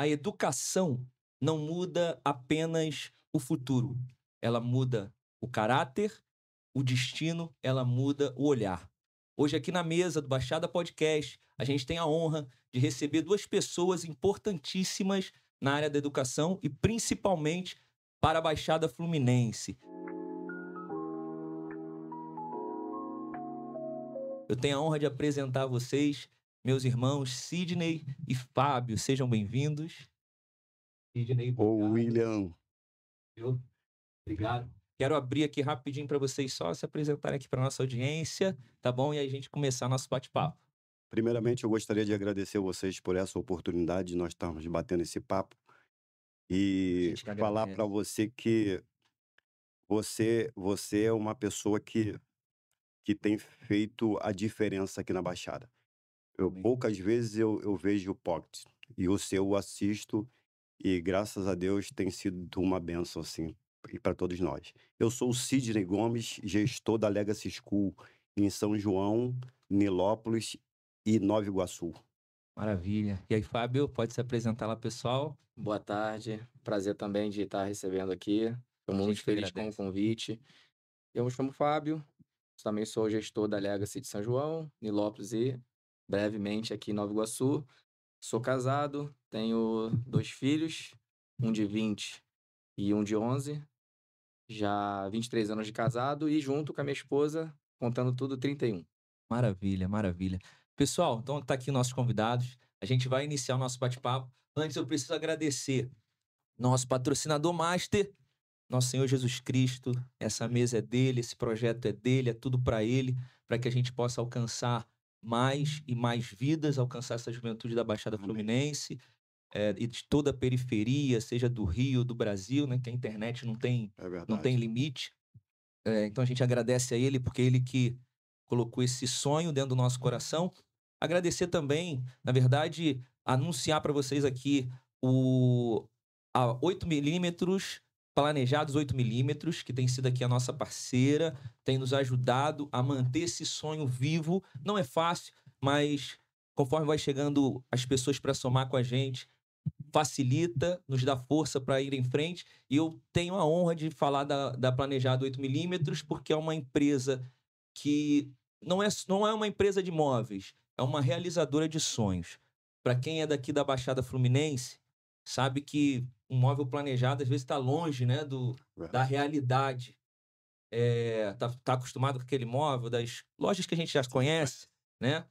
a educação não muda apenas o futuro. Ela muda o caráter, o destino, ela muda o olhar. Hoje aqui na mesa do Baixada Podcast, a gente tem a honra de receber duas pessoas importantíssimas na área da educação e principalmente para a Baixada Fluminense. Eu tenho a honra de apresentar a vocês, meus irmãos Sidney e Fábio. Sejam bem-vindos. Sidney, Ô, William. Obrigado. Quero abrir aqui rapidinho para vocês só se apresentarem aqui para nossa audiência, tá bom? E aí a gente começar nosso bate-papo. Primeiramente, eu gostaria de agradecer vocês por essa oportunidade de nós estarmos batendo esse papo e falar para você que você é uma pessoa que tem feito a diferença aqui na Baixada. Poucas vezes eu vejo o Pocket e o seu eu assisto e, graças a Deus, tem sido uma bênção, assim, e para todos nós. Eu sou o Sidney Gomes, gestor da Legacy School em São João, Nilópolis e Nova Iguaçu. Maravilha. E aí, Fábio, pode se apresentar lá, pessoal? Boa tarde. Prazer também de estar recebendo aqui. Estou muito feliz com o convite. Eu me chamo Fábio, também sou gestor da Legacy de São João, Nilópolis e brevemente aqui em Nova Iguaçu. Sou casado, tenho 2 filhos, um de 20 e um de 11. Já 23 anos de casado e junto com a minha esposa, contando tudo, 31. Maravilha, maravilha. Pessoal, então tá aqui nossos convidados. A gente vai iniciar o nosso bate-papo. Antes eu preciso agradecer nosso patrocinador master, nosso Senhor Jesus Cristo. Essa mesa é dele, esse projeto é dele, é tudo para ele, para que a gente possa alcançar mais e mais vidas, alcançar essa juventude da Baixada Fluminense, e de toda a periferia, seja do Rio, do Brasil, né? Que a internet não tem limite. Então a gente agradece a ele, porque ele que colocou esse sonho dentro do nosso coração. Agradecer também, na verdade, anunciar para vocês aqui a 8mm, Planejados 8mm, que tem sido aqui a nossa parceira, tem nos ajudado a manter esse sonho vivo. Não é fácil, mas conforme vai chegando as pessoas para somar com a gente, facilita, nos dá força para ir em frente. E eu tenho a honra de falar da Planejado 8mm, porque é uma empresa que não é uma empresa de móveis, é uma realizadora de sonhos. Para quem é daqui da Baixada Fluminense, sabe que um móvel planejado às vezes está longe, né, da realidade. Tá acostumado com aquele móvel das lojas que a gente já conhece, né?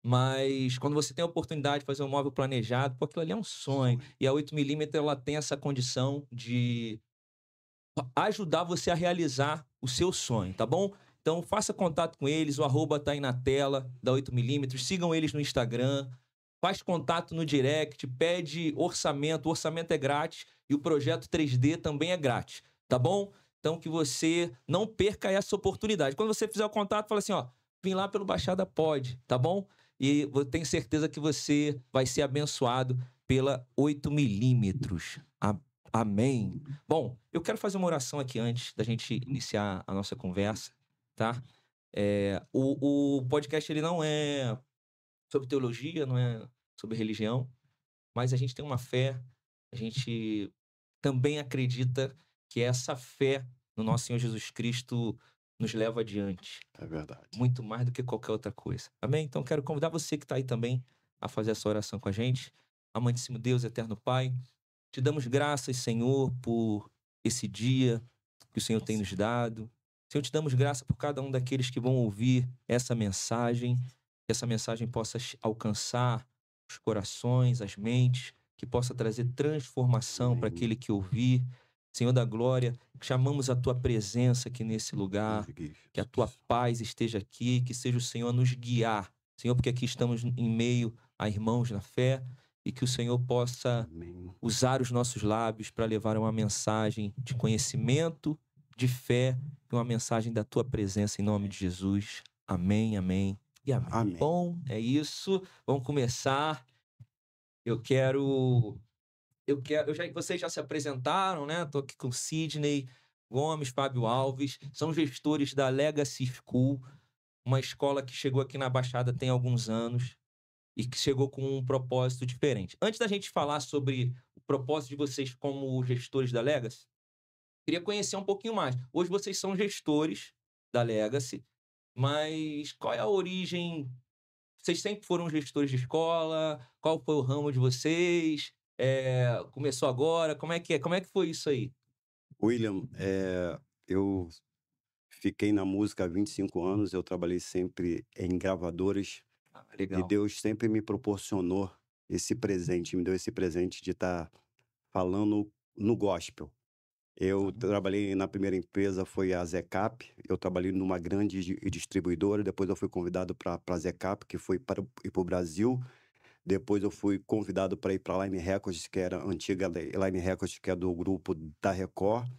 Mas quando você tem a oportunidade de fazer um móvel planejado, pô, aquilo ali é um sonho. E a 8mm, ela tem essa condição de ajudar você a realizar o seu sonho, tá bom? Então faça contato com eles, o arroba tá aí na tela da 8mm, sigam eles no Instagram, faz contato no direct, pede orçamento, o orçamento é grátis e o projeto 3D também é grátis, tá bom? Então que você não perca essa oportunidade. Quando você fizer o contato, fala assim, ó, vim lá pelo Baixada Pod, tá bom? E eu tenho certeza que você vai ser abençoado pela 8mm. Amém. Bom, eu quero fazer uma oração aqui antes da gente iniciar a nossa conversa, tá? O podcast, ele não é sobre teologia, não é sobre religião, mas a gente tem uma fé, a gente também acredita que essa fé no nosso Senhor Jesus Cristo nos leva adiante. É verdade. Muito mais do que qualquer outra coisa. Amém? Então quero convidar você que está aí também a fazer essa oração com a gente. Amantíssimo Deus, eterno Pai, te damos graças, Senhor, por esse dia que o Senhor tem nos dado. Senhor, te damos graça por cada um daqueles que vão ouvir essa mensagem, que essa mensagem possa alcançar os corações, as mentes, que possa trazer transformação para aquele que ouvir. Senhor da glória, chamamos a tua presença aqui nesse lugar, que a tua paz esteja aqui, que seja o Senhor a nos guiar. Senhor, porque aqui estamos em meio a irmãos na fé, e que o Senhor possa usar os nossos lábios para levar uma mensagem de conhecimento, de fé, e uma mensagem da tua presença em nome de Jesus. Amém, amém e amém. Amém. Bom, é isso. Vamos começar. Vocês já se apresentaram, né? Tô aqui com Sidney Gomes, Fábio Alves, são gestores da Legacy School, uma escola que chegou aqui na Baixada tem alguns anos e que chegou com um propósito diferente. Antes da gente falar sobre o propósito de vocês como gestores da Legacy, queria conhecer um pouquinho mais. Hoje vocês são gestores da Legacy, mas qual é a origem? Vocês sempre foram gestores de escola? Qual foi o ramo de vocês? Começou agora? Como é que é? Como é que foi isso aí? William, eu fiquei na música há 25 anos, eu trabalhei sempre em gravadoras e Legal. Deus sempre me proporcionou esse presente, me deu esse presente de estar falando no gospel. Eu trabalhei na primeira empresa, foi a Zecap. Eu trabalhei numa grande distribuidora. Depois eu fui convidado para a Zecap, que foi para ir para o Brasil. Depois eu fui convidado para ir para a Line Records, que era a antiga Line Records, que é do grupo da Record.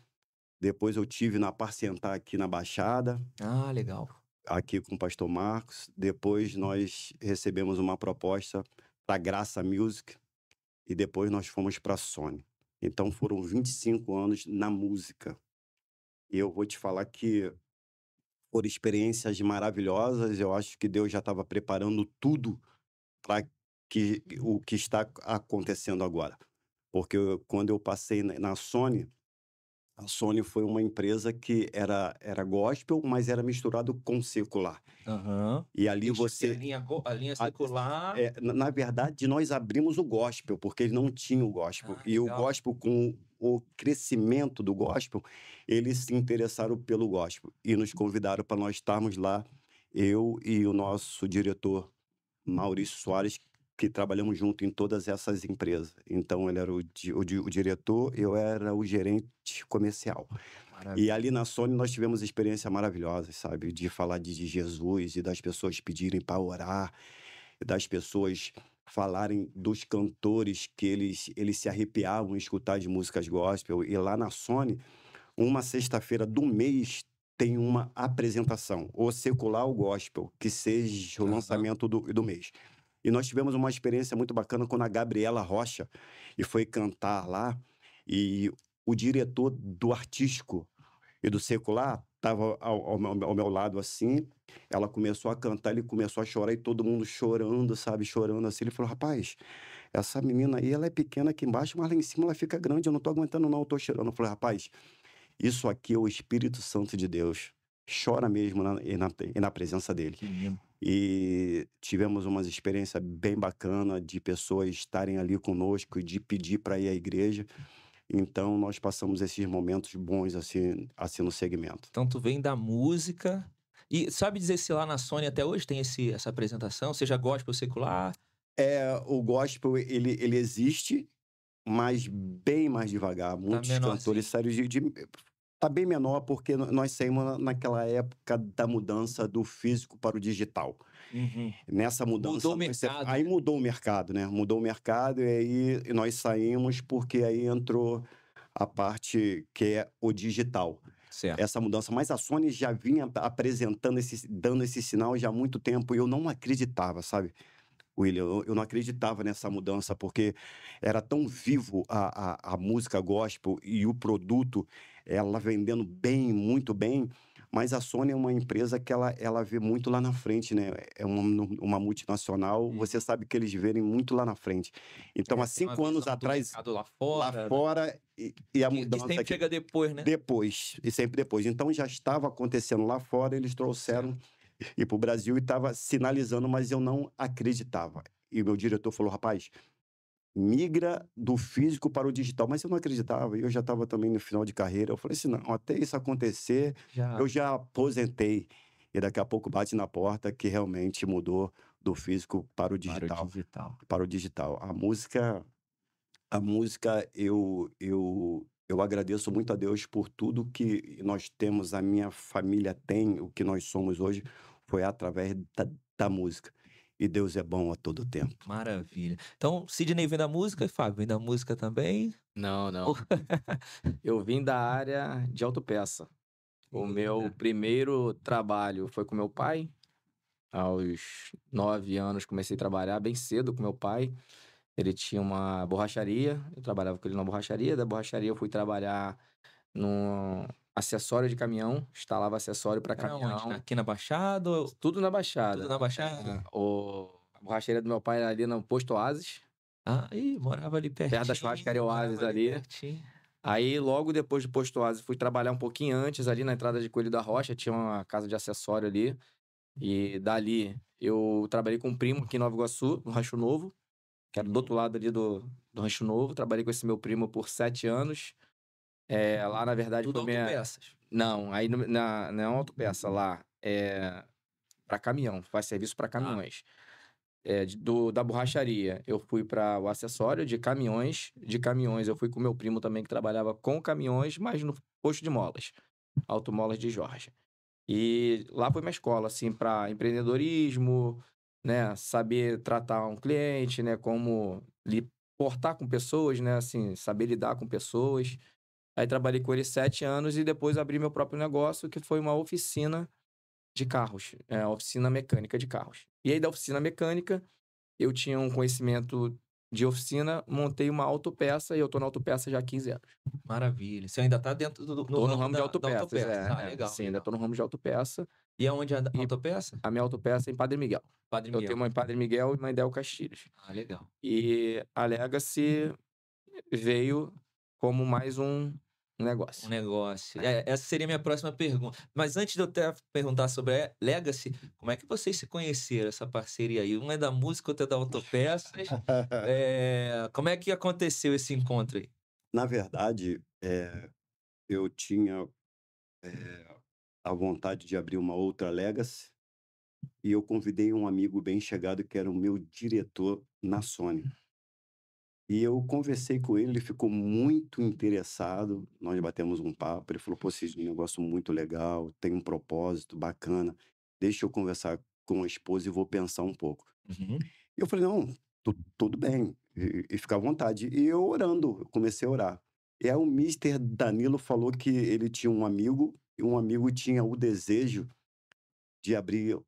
Depois eu tive na Parcientá aqui na Baixada, Ah, legal. aqui com o Pastor Marcos. Depois nós recebemos uma proposta para Graça Music e depois nós fomos para a Sony. Então foram 25 anos na música. E eu vou te falar que foram experiências maravilhosas. Eu acho que Deus já estava preparando tudo para o que está acontecendo agora. Porque quando eu passei na Sony, a Sony foi uma empresa que era gospel, mas era misturado com secular. Aham. E ali Isso, você... a linha secular. na verdade, nós abrimos o gospel, porque eles não tinham o gospel. Ah, E o legal. gospel, com o crescimento do gospel, eles se interessaram pelo gospel. E nos convidaram para nós estarmos lá, eu e o nosso diretor, Maurício Soares, que trabalhamos junto em todas essas empresas. Então, ele era o diretor, eu era o gerente comercial. Maravilha. E ali na Sony nós tivemos experiências maravilhosas, sabe? De falar de Jesus e das pessoas pedirem para orar, das pessoas falarem dos cantores que eles se arrepiavam em escutar de músicas gospel. E lá na Sony, uma sexta-feira do mês tem uma apresentação, ou secular ou gospel, que seja o lançamento do mês. E nós tivemos uma experiência muito bacana quando a Gabriela Rocha e foi cantar lá, e o diretor do artístico e do secular estava ao meu lado assim, ela começou a cantar, ele começou a chorar e todo mundo chorando, sabe, chorando assim. Ele falou: rapaz, essa menina aí, ela é pequena aqui embaixo, mas lá em cima ela fica grande, eu não tô aguentando não, eu tô chorando. Eu falei: rapaz, isso aqui é o Espírito Santo de Deus. Chora mesmo na presença dele. Que lindo. E tivemos umas experiências bem bacanas de pessoas estarem ali conosco e de pedir para ir à igreja. Então, nós passamos esses momentos bons assim no segmento. Então, tu vem da música. E sabe dizer se lá na Sony até hoje tem essa apresentação? Seja gospel secular? O gospel, ele existe, mas bem mais devagar. Muitos cantores saíram tá bem menor, porque nós saímos naquela época da mudança do físico para o digital. Uhum. Nessa mudança... Mudou o mercado. Aí mudou o mercado, né? Mudou o mercado e aí nós saímos porque aí entrou a parte que é o digital. Certo. Essa mudança. Mas a Sony já vinha apresentando, dando esse sinal já há muito tempo e eu não acreditava, sabe, William? Eu não acreditava nessa mudança, porque era tão vivo a música gospel e o produto, ela vendendo bem, muito bem, mas a Sony é uma empresa que ela vê muito lá na frente, né? É uma multinacional, você sabe que eles verem muito lá na frente. Então, há 5 anos atrás, lá fora, e a mudança... E sempre chega depois, né? E sempre depois. Então, já estava acontecendo lá fora, eles trouxeram... e para o Brasil e estava sinalizando, mas eu não acreditava. E o meu diretor falou: rapaz, migra do físico para o digital. Mas eu não acreditava, e eu já estava também no final de carreira. Eu falei assim: não, até isso acontecer, eu já aposentei. E daqui a pouco bate na porta que realmente mudou do físico para o digital. Para o digital. A música, eu agradeço muito a Deus por tudo que nós temos, a minha família tem, o que nós somos hoje, foi através da música. E Deus é bom a todo tempo. Maravilha. Então, Sidney vem da música e Fábio vem da música também? Não. Eu vim da área de autopeça. O meu primeiro trabalho foi com meu pai. Aos 9 anos comecei a trabalhar bem cedo com meu pai. Ele tinha uma borracharia, eu trabalhava com ele na borracharia. Da borracharia eu fui trabalhar num acessório de caminhão, instalava acessório para caminhão. Aqui na Baixada? Tudo na Baixada. Tudo na Baixada? A borracharia do meu pai era ali no Posto Oasis. Morava ali pertinho. Perto da churrascaria Oasis ali. Pertinho. Aí, logo depois do Posto Oasis, fui trabalhar um pouquinho antes, ali na entrada de Coelho da Rocha. Tinha uma casa de acessório ali. E dali, eu trabalhei com um primo aqui em Nova Iguaçu, no Rancho Novo, que era do outro lado ali do Rancho Novo. Trabalhei com esse meu primo por 7 anos. Lá, na verdade, Tudo foi autopeças. Não, aí não é uma autopeça. Lá é para caminhão, faz serviço para caminhões. Da borracharia, eu fui para o acessório de caminhões. De caminhões, eu fui com meu primo também, que trabalhava com caminhões, mas no posto de molas. Automolas de Jorge. E lá foi minha escola, assim, para empreendedorismo, né? Saber tratar um cliente, né? Como portar com pessoas, né? Assim, saber lidar com pessoas. Aí trabalhei com ele 7 anos e depois abri meu próprio negócio, que foi uma oficina de carros, oficina mecânica de carros. E aí da oficina mecânica, eu tinha um conhecimento de oficina, montei uma autopeça e eu tô na autopeça já há 15 anos. Maravilha. Você ainda tá dentro do Tô no ramo de da autopeças, legal. sim, ainda tô no ramo de autopeça. E aonde é a autopeça? A minha autopeça é em Padre Miguel. Padre Eu Miguel. tenho uma em Padre Miguel e uma em Del Castilhos. Legal. E a Legacy veio como mais um negócio. Essa seria a minha próxima pergunta. Mas antes de eu até perguntar sobre a Legacy, como é que vocês se conheceram, essa parceria aí? Um é da música, outro é da autopeças. Como é que aconteceu esse encontro aí? Na verdade, eu tinha a vontade de abrir uma outra Legacy e eu convidei um amigo bem chegado que era o meu diretor na Sony. E eu conversei com ele, ele ficou muito interessado, nós batemos um papo, ele falou, pô, esse negócio muito legal, tem um propósito bacana, deixa eu conversar com a esposa e vou pensar um pouco. Uhum. E eu falei, não, tudo bem, e fica à vontade. E eu orando, eu comecei a orar. E aí o Mr. Danilo falou que ele tinha um amigo, e um amigo tinha o desejo de abrir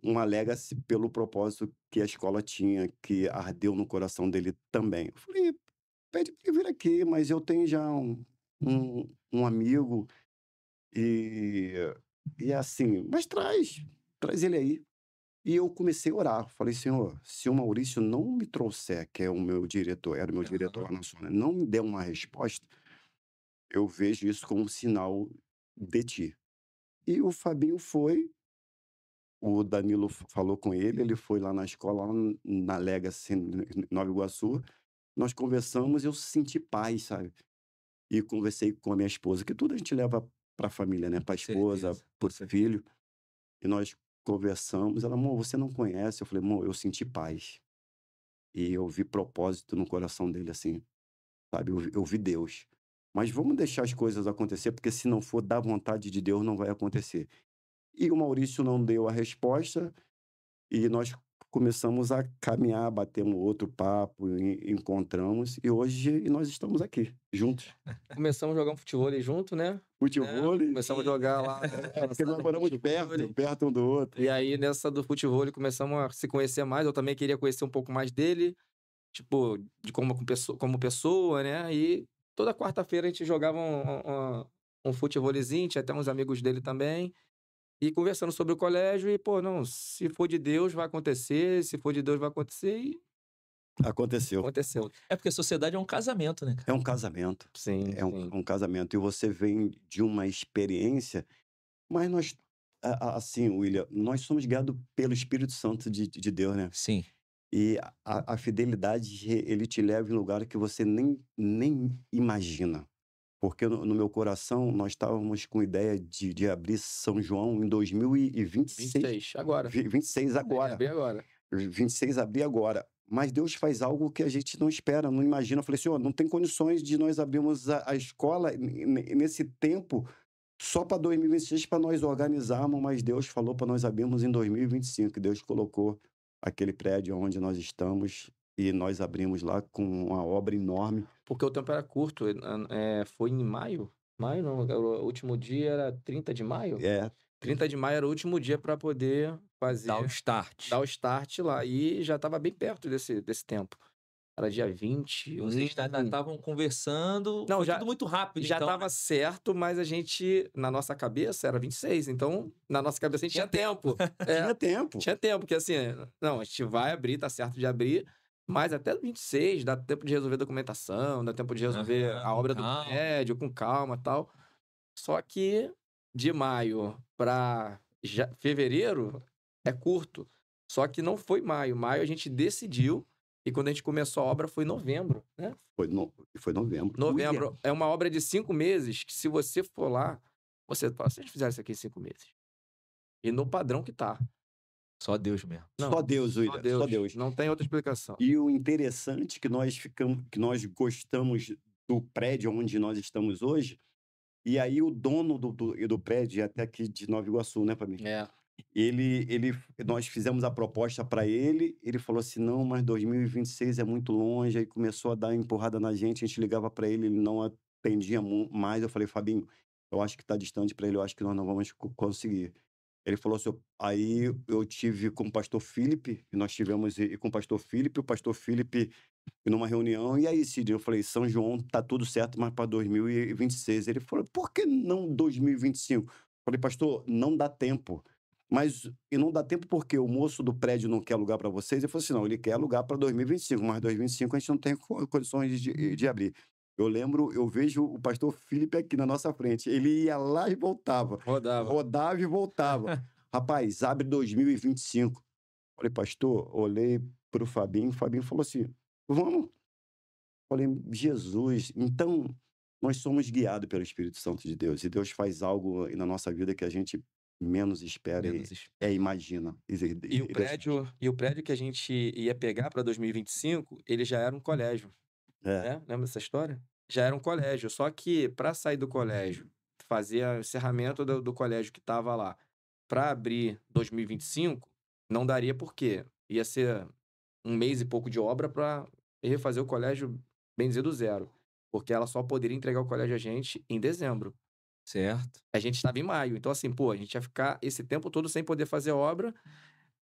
uma Legacy pelo propósito que a escola tinha, que ardeu no coração dele também. Eu falei, pede para ele vir aqui, mas eu tenho já um amigo e assim, mas traz ele aí. E eu comecei a orar. Falei, Senhor, se o Maurício não me trouxer, que é o meu diretor, era o meu diretor lá na Sônia, não me der uma resposta, eu vejo isso como um sinal de ti. E o Fabinho foi, o Danilo falou com ele foi lá na escola, lá na Legacy, em Nova Iguaçu, nós conversamos e eu senti paz, sabe? E conversei com a minha esposa, que tudo a gente leva para a família, né? Para a esposa, para o filho. E nós conversamos. Ela, amor, você não conhece? Eu falei, amor, eu senti paz. E eu vi propósito no coração dele, assim, sabe? Eu vi Deus. Mas vamos deixar as coisas acontecer, porque se não for da vontade de Deus, não vai acontecer. E o Maurício não deu a resposta, e nós começamos a caminhar, batemos outro papo, encontramos, e hoje nós estamos aqui, juntos. Começamos a jogar um futebol junto, né? Futebol. Começamos a jogar lá. Porque nós moramos perto um do outro. E aí, nessa do futebol, começamos a se conhecer mais. Eu também queria conhecer um pouco mais dele, tipo, de como pessoa, né? E toda quarta-feira a gente jogava um futebolzinho, tinha até uns amigos dele também. E conversando sobre o colégio, e, pô, não, se for de Deus, vai acontecer, se for de Deus, vai acontecer, e Aconteceu. É porque a sociedade é um casamento, né, cara? É um casamento. Sim, um casamento. E você vem de uma experiência, mas nós, assim, William, nós somos guiados pelo Espírito Santo de Deus, né? Sim. E a fidelidade, ele te leva em lugar que você nem imagina. Porque no meu coração, nós estávamos com ideia de abrir São João em 2026. 26, agora. 26 agora. Abrir agora. 26 abrir agora. Mas Deus faz algo que a gente não espera, não imagina. Eu falei, Senhor, não tem condições de nós abrirmos a escola nesse tempo só para 2026, para nós organizarmos, mas Deus falou para nós abrirmos em 2025. Deus colocou aquele prédio onde nós estamos e nós abrimos lá com uma obra enorme. Porque o tempo era curto, foi em maio? Maio não, o último dia era 30 de maio? 30 de maio era o último dia para poder fazer... Dar o start lá, e já estava bem perto desse tempo. era dia 20. Vocês ainda estavam conversando, Não, foi já, tudo muito rápido, já então, tava né? certo, mas a gente, na nossa cabeça, era 26. Então, na nossa cabeça, a gente tinha tempo. Tinha tempo. Tinha tempo, porque assim, não, a gente vai abrir, tá certo de abrir, mas até 26 dá tempo de resolver a documentação, dá tempo de resolver a com obra do calma. prédio, com calma e tal. Só que de maio para fevereiro é curto. Só que não foi maio. Maio a gente decidiu, e quando a gente começou a obra foi novembro, né? Foi novembro. Novembro é uma obra de 5 meses, que se você for lá, você fala, vocês fizeram isso aqui em 5 meses. E no padrão que tá. Só Deus mesmo. Não, Só Deus, só William. Deus. Só Deus. Não tem outra explicação. E o interessante que nós gostamos do prédio onde nós estamos hoje, e aí o dono do prédio, é até aqui de Nova Iguaçu, né, Fabinho? É. Nós fizemos a proposta para ele falou assim, não, mas 2026 é muito longe, aí começou a dar empurrada na gente, a gente ligava para ele não atendia mais, eu falei, Fabinho, eu acho que está distante para ele, eu acho que nós não vamos conseguir. Ele falou assim, aí eu tive com o pastor Felipe, e nós tivemos com o pastor Felipe numa reunião, e aí, Cid, eu falei, São João tá tudo certo, mas para 2026. Ele falou, por que não 2025? Eu falei, pastor, não dá tempo. E não dá tempo porque o moço do prédio não quer alugar para vocês. Ele falou assim, não, ele quer alugar para 2025, mas 2025 a gente não tem condições de abrir. Eu vejo o pastor Felipe aqui na nossa frente. Ele ia lá e voltava. Rodava e voltava. Rapaz, abre 2025. Falei, pastor, olhei para o Fabinho falou assim, vamos. Falei, Jesus, então nós somos guiados pelo Espírito Santo de Deus. E Deus faz algo na nossa vida que a gente menos espera e imagina. E o prédio que a gente ia pegar para 2025, ele já era um colégio. Né? Lembra dessa história? Já era um colégio. Só que para sair do colégio, fazer o encerramento do colégio que estava lá, para abrir 2025, não daria porque ia ser 1 mês e pouco de obra para refazer o colégio, bem dizer, do zero. Porque ela só poderia entregar o colégio a gente em dezembro. Certo. A gente estava em maio. Então, assim, pô, a gente ia ficar esse tempo todo sem poder fazer obra.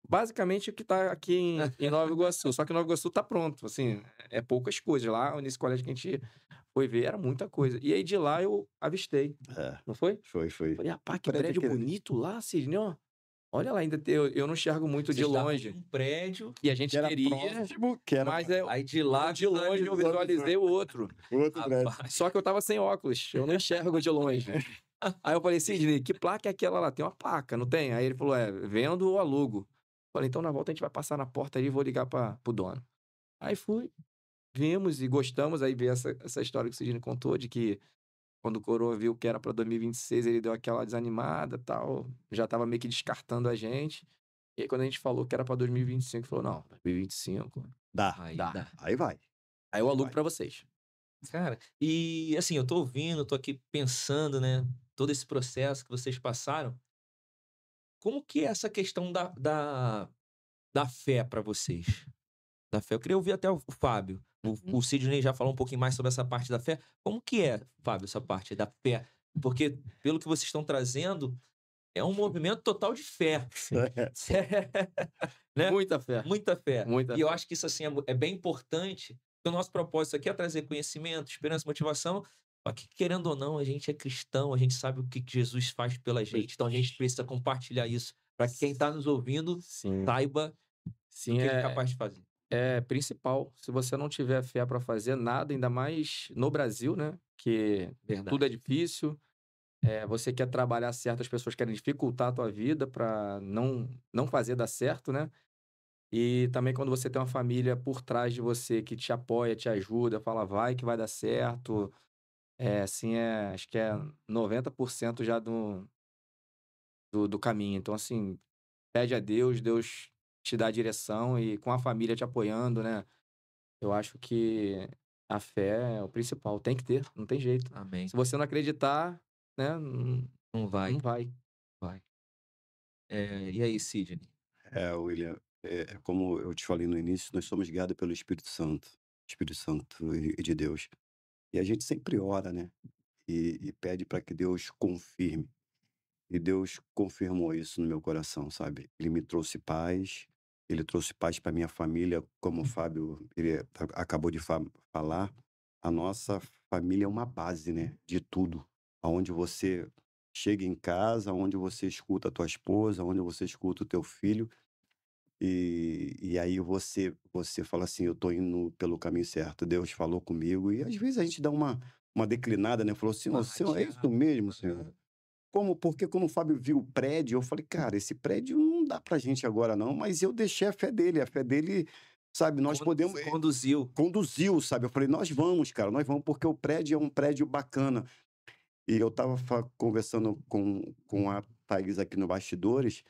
Basicamente o que tá aqui em Nova Iguaçu. Só que Nova Iguaçu tá pronto, assim, é poucas coisas. Lá, nesse colégio que a gente foi ver, era muita coisa. E aí de lá eu avistei. Não foi? Foi. Falei, rapaz, que prédio bonito lá, Sidney, ó. Olha lá, ainda eu não enxergo muito de longe. Um prédio e a gente que era queria, próximo, mas aí de lá de longe eu visualizei o outro. Outro prédio. Só que eu tava sem óculos, eu não enxergo de longe. Aí eu falei, Sidney, que placa é aquela lá? Tem uma placa, não tem? Aí ele falou, vendo ou alugo. Falei, então na volta a gente vai passar na porta ali e vou ligar pro dono. Aí fui, vimos e gostamos. Aí veio essa história que o Sidney contou, de que quando o Coroa viu que era pra 2026, ele deu aquela desanimada e tal. Já tava meio que descartando a gente. E aí quando a gente falou que era pra 2025, ele falou, não, 2025... Dá. Aí vai. Aí eu alugo pra vocês. Cara, e assim, eu tô ouvindo, tô aqui pensando, né? Todo esse processo que vocês passaram. Como que é essa questão da fé pra vocês? Da fé. Eu queria ouvir até o Fábio. O Sidney já falou um pouquinho mais sobre essa parte da fé. Como que é, Fábio, essa parte da fé? Porque, pelo que vocês estão trazendo, é um movimento total de fé. Né? Muita fé. Muita fé. Muita E fé. eu acho que isso assim, é bem importante. O nosso propósito aqui é trazer conhecimento, esperança, motivação. Só que, querendo ou não, a gente é cristão, a gente sabe o que Jesus faz pela gente. Então a gente precisa compartilhar isso para que quem está nos ouvindo saiba o que ele é capaz de fazer. É principal. Se você não tiver fé para fazer nada, ainda mais no Brasil, né? Que tudo é difícil. Você quer trabalhar certo, as pessoas querem dificultar a tua vida para não fazer dar certo, né? E também quando você tem uma família por trás de você que te apoia, te ajuda, fala, vai que vai dar certo. Acho que é 90% já do caminho. Então, assim, pede a Deus, Deus te dá a direção e com a família te apoiando, né? Eu acho que a fé é o principal. Tem que ter, não tem jeito. Amém. Se você não acreditar, né? Não vai. Não vai. E aí, Sidney? William, como eu te falei no início, nós somos guiados pelo Espírito Santo de Deus. E a gente sempre ora, né? E pede para que Deus confirme. E Deus confirmou isso no meu coração, sabe? Ele me trouxe paz, ele trouxe paz para minha família, como o Fábio acabou de falar. A nossa família é uma base, né, de tudo. Aonde você chega em casa, onde você escuta a tua esposa, onde você escuta o teu filho, e aí você fala assim: "Eu tô indo pelo caminho certo, Deus falou comigo", e às vezes a gente dá uma declinada, né, falou: Uma Senhor, é isso rateada. mesmo, Senhor?" Aham. Porque quando o Fábio viu o prédio, eu falei: "Cara, esse prédio não dá pra gente agora não", mas eu deixei a fé dele, sabe, nós podemos Conduziu. conduziu, sabe, eu falei: "Nós vamos, cara, nós vamos", porque o prédio é um prédio bacana. E eu estava conversando com a Thaís aqui no bastidores,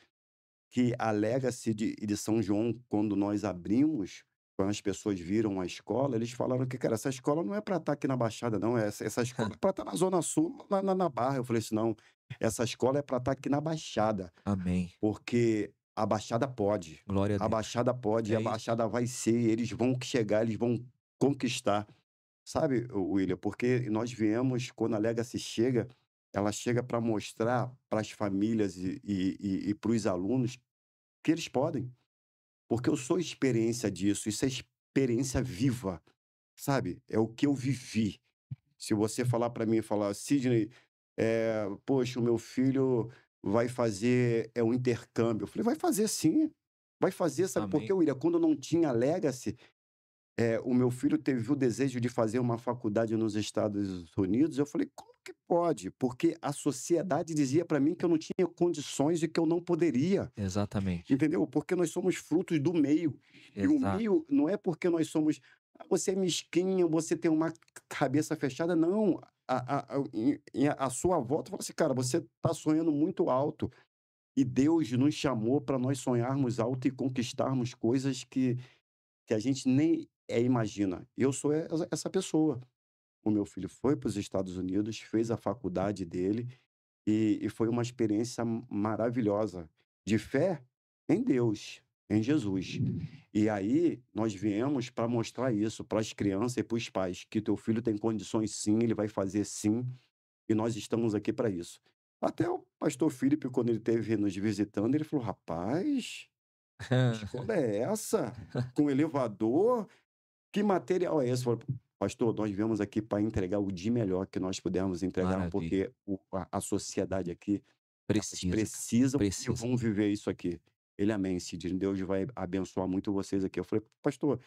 que a Legacy de São João, quando nós abrimos, quando as pessoas viram a escola, eles falaram que: "Cara, essa escola não é para estar aqui na Baixada não, essa escola é para estar na Zona Sul, lá na Barra". Eu falei assim: "Não, essa escola é para estar aqui na Baixada, Amém. porque a Baixada pode, Glória a a Deus. Baixada pode, e a É isso. Baixada vai ser, eles vão chegar, eles vão conquistar". Sabe, William, porque nós viemos, quando a Legacy chega, ela chega para mostrar para as famílias e para os alunos que eles podem. Porque eu sou experiência disso, isso é experiência viva, sabe? É o que eu vivi. Se você falar para mim, falar: "Sidney, poxa, o meu filho vai fazer, um intercâmbio", eu falei: "Vai fazer sim, vai fazer", sabe por quê, Amém. William? Quando não tinha Legacy, o meu filho teve o desejo de fazer uma faculdade nos Estados Unidos. Eu falei: "Como que pode?" Porque a sociedade dizia para mim que eu não tinha condições e que eu não poderia, Exatamente. entendeu? Porque nós somos frutos do meio. E o Exato. meio não é porque nós somos: "Ah, você é mesquinho, você tem uma cabeça fechada", não. A sua volta fala assim: "Cara, você está sonhando muito alto". E Deus nos chamou para nós sonharmos alto e conquistarmos coisas que a gente nem imagina. Eu sou essa pessoa. O meu filho foi para os Estados Unidos, fez a faculdade dele e foi uma experiência maravilhosa de fé em Deus, em Jesus. E aí nós viemos para mostrar isso para as crianças e para os pais, que teu filho tem condições sim, ele vai fazer sim, e nós estamos aqui para isso. Até o pastor Felipe, quando ele esteve nos visitando, ele falou: "Rapaz, que escola é essa? Com elevador? Que material é esse?" Eu falei: "Pastor, nós viemos aqui para entregar o de melhor que nós pudermos entregar, Maravilha. porque a sociedade aqui, elas Precisa, cara. precisam e Precisa. vão viver isso aqui". Ele: "Amém, Sidney, Deus vai abençoar muito vocês aqui". Eu falei: "Pastor,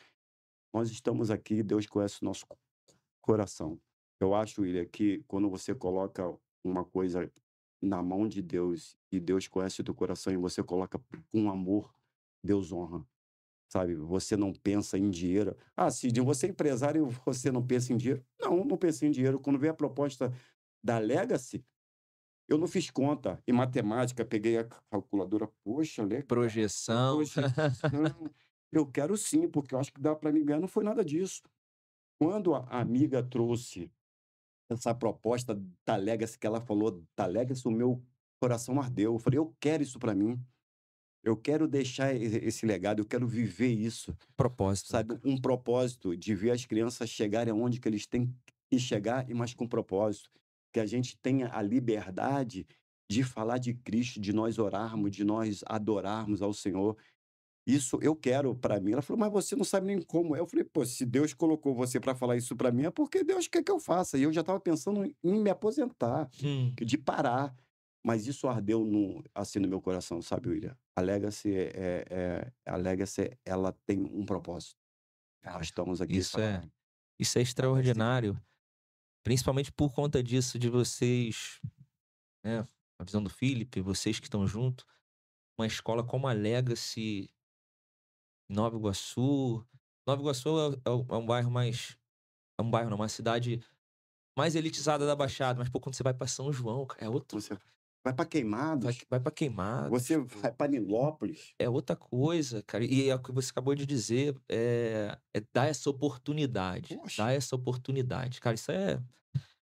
nós estamos aqui, Deus conhece o nosso coração". Eu acho, William, que quando você coloca uma coisa na mão de Deus e Deus conhece o teu coração e você coloca com amor, Deus honra. Sabe, você não pensa em dinheiro. "Ah, Sidney, você é empresário e você não pensa em dinheiro?" Não, não pensei em dinheiro. Quando veio a proposta da Legacy, eu não fiz conta em matemática, peguei a calculadora, poxa, legal, Projeção. projeção. Eu quero sim, porque eu acho que dá para mim ganhar. Não foi nada disso. Quando a amiga trouxe essa proposta da Legacy, que ela falou da Legacy, o meu coração ardeu. Eu falei: "Eu quero isso para mim. Eu quero deixar esse legado, eu quero viver isso". Propósito, né, Sabe, cara? um propósito de ver as crianças chegarem aonde que eles têm que chegar, e mais com propósito. Que a gente tenha a liberdade de falar de Cristo, de nós orarmos, de nós adorarmos ao Senhor. Isso eu quero para mim. Ela falou: "Mas você não sabe nem como é". Eu falei: "Pô, se Deus colocou você para falar isso para mim, é porque Deus quer que eu faça". E eu já estava pensando em me aposentar, Hum. de parar. Mas isso ardeu assim, no meu coração, sabe, William? A Legacy, ela tem um propósito. Nós Cara, estamos aqui isso é para isso é dar esse extraordinário, principalmente por conta disso de vocês, né, a visão do Felipe, vocês que estão junto, uma escola como a Legacy em Nova Iguaçu. Nova Iguaçu é um bairro mais, é um bairro não, uma cidade mais elitizada da Baixada, mas, pô, quando você vai pra São João, cara, é outro, você vai para Queimados, vai pra Queimados, você pô, vai para Nilópolis. é outra coisa, cara. E é o que você acabou de dizer, é dar essa oportunidade, Poxa, dar essa oportunidade. Cara, isso é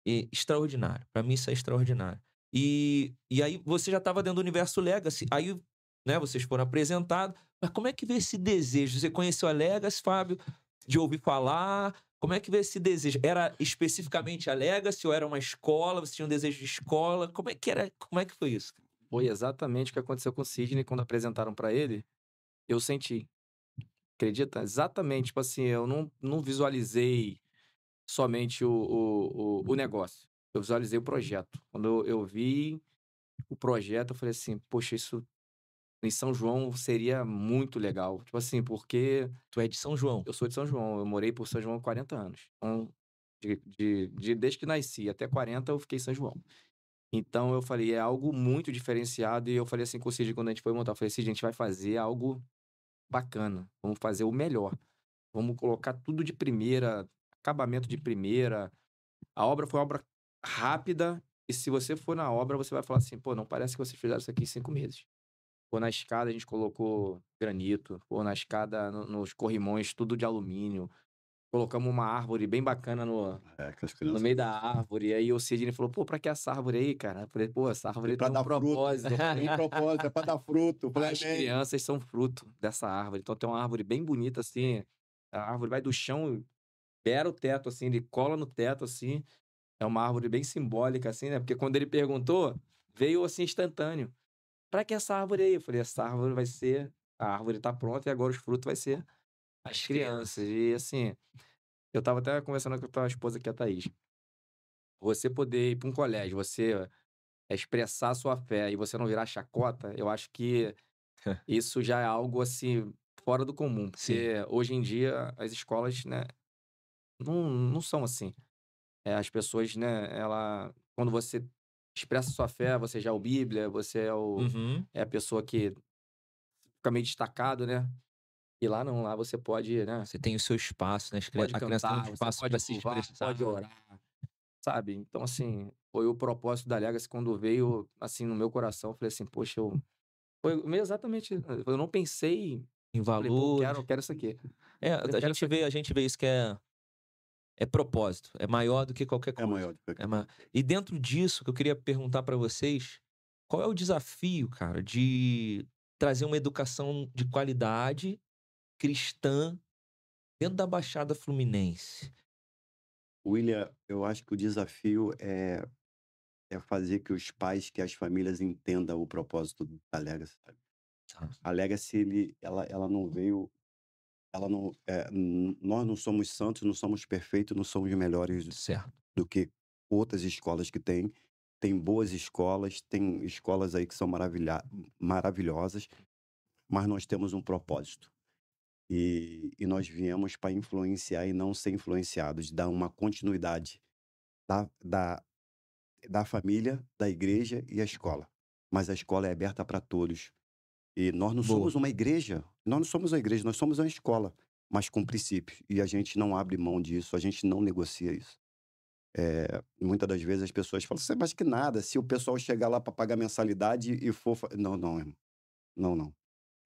extraordinário. Pra mim isso é extraordinário. E aí você já estava dentro do universo Legacy, aí, né, vocês foram apresentados, mas como é que veio esse desejo? Você conheceu a Legacy, Fábio, de ouvir falar? Como é que veio esse desejo? Era especificamente a Legacy ou era uma escola? Você tinha um desejo de escola? Como é que era? Como é que foi isso? Foi exatamente o que aconteceu com o Sidney quando apresentaram para ele. eu senti. Acredita? Exatamente. Tipo assim, eu não visualizei somente o negócio. Eu visualizei o projeto. Quando eu vi o projeto, eu falei assim, poxa, isso em São João seria muito legal. Tipo assim, porque Tu é de São João? eu sou de São João, eu morei por São João há 40 anos. Então, desde que nasci até 40, eu fiquei em São João. Então, eu falei, é algo muito diferenciado. E eu falei assim com o Cid, quando a gente foi montar, eu falei, Cid, a gente vai fazer algo bacana. Vamos fazer o melhor. Vamos colocar tudo de primeira, acabamento de primeira. A obra foi uma obra rápida. E se você for na obra, você vai falar assim, pô, não parece que vocês fizeram isso aqui em 5 meses. Pô, na escada a gente colocou granito. Pô, na escada, nos corrimões, tudo de alumínio. Colocamos uma árvore bem bacana no meio da árvore. E aí o Sidney falou, pô, pra que essa árvore aí, cara? Eu falei, pô, essa árvore tem um propósito. Tem um propósito, é pra dar fruto. As crianças são fruto dessa árvore. Então tem uma árvore bem bonita, assim. A árvore vai do chão, beira o teto, assim, ele cola no teto, assim. É uma árvore bem simbólica, assim, né? Porque quando ele perguntou, veio assim instantâneo. Pra que essa árvore aí? Eu falei, essa árvore vai ser... A árvore tá pronta e agora os frutos vai ser as crianças. E assim, eu tava até conversando com a tua esposa aqui, a Thaís. Você poder ir pra um colégio, você expressar a sua fé e você não virar chacota, eu acho que isso já é algo, assim, fora do comum. Porque hoje em dia as escolas, né, não são assim. As pessoas, né, quando você expressa sua fé, você já é o Bíblia, você é a pessoa que fica meio destacado, né? E lá não, lá você pode, né? Você tem o seu espaço, né? Pode A criança tem cantar, um você espaço pode pra se louvar, expressar. pode orar, sabe? Então, assim, foi o propósito da Legacy quando veio, assim, no meu coração. Eu falei assim, poxa, foi meio exatamente. Eu não pensei. Em Falei, pô, valores. eu quero isso aqui. A gente vê isso que é propósito, é maior do que qualquer coisa. É maior do que qualquer coisa. E dentro disso, que eu queria perguntar pra vocês, qual é o desafio, cara, de trazer uma educação de qualidade cristã dentro da Baixada Fluminense? William, eu acho que o desafio é fazer que os pais, que as famílias entendam o propósito da Legacy, sabe? A Legacy, ela não veio, nós não somos santos, não somos perfeitos, não somos melhores Certo. do que outras escolas que tem. Tem boas escolas, tem escolas aí que são maravilhosas, mas nós temos um propósito. E nós viemos para influenciar e não ser influenciados, dar uma continuidade da família, da igreja e a escola. Mas a escola é aberta para todos. E nós não somos uma igreja, nós somos uma escola, mas com princípios. E a gente não abre mão disso, a gente não negocia isso. Muitas das vezes as pessoas falam assim, mas que nada, se o pessoal chegar lá para pagar mensalidade e for... Não, irmão. Não.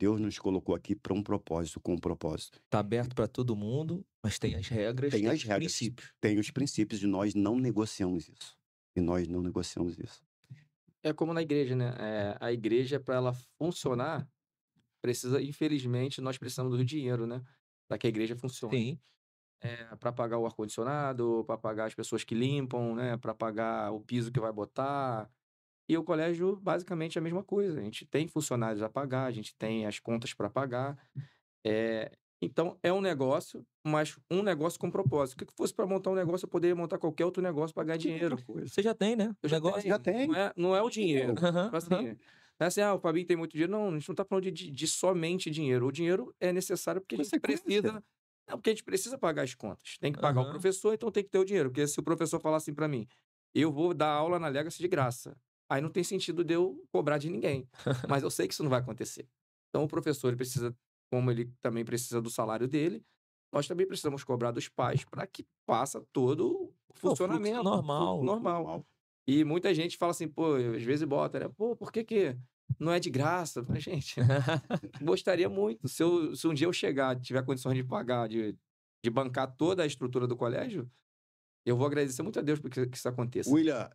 Deus nos colocou aqui para um propósito, com um propósito. Tá aberto para todo mundo, mas tem as regras, Tem as os regras, princípios. tem os princípios e nós não negociamos isso. E nós não negociamos isso. É como na igreja, né? A igreja, para ela funcionar, infelizmente, nós precisamos do dinheiro, né? Para que a igreja funcione. Sim. Para pagar o ar-condicionado, para pagar as pessoas que limpam, né? Para pagar o piso que vai botar. E o colégio, basicamente, é a mesma coisa. A gente tem funcionários a pagar, a gente tem as contas para pagar. Então, é um negócio, mas um negócio com propósito. Se fosse para montar um negócio, eu poderia montar qualquer outro negócio para ganhar dinheiro. Você já tem, né? Eu já tenho. Não é o dinheiro. Assim, não é assim, o Fabinho tem muito dinheiro. Não, a gente não está falando de somente dinheiro. O dinheiro é necessário porque a gente precisa... Não, porque a gente precisa pagar as contas. Tem que pagar o professor, então tem que ter o dinheiro. Porque se o professor falar assim para mim, eu vou dar aula na Legacy de graça, aí não tem sentido de eu cobrar de ninguém. Mas eu sei que isso não vai acontecer. Então o professor ele precisa, como ele também precisa do salário dele, nós também precisamos cobrar dos pais para que faça todo o funcionamento. Normal. E muita gente fala assim, pô, às vezes bota, né? Pô, por que não é de graça? Mas, gente, gostaria muito. Se um dia eu chegar, tiver condições de pagar, de bancar toda a estrutura do colégio, eu vou agradecer muito a Deus porque que isso aconteça. William,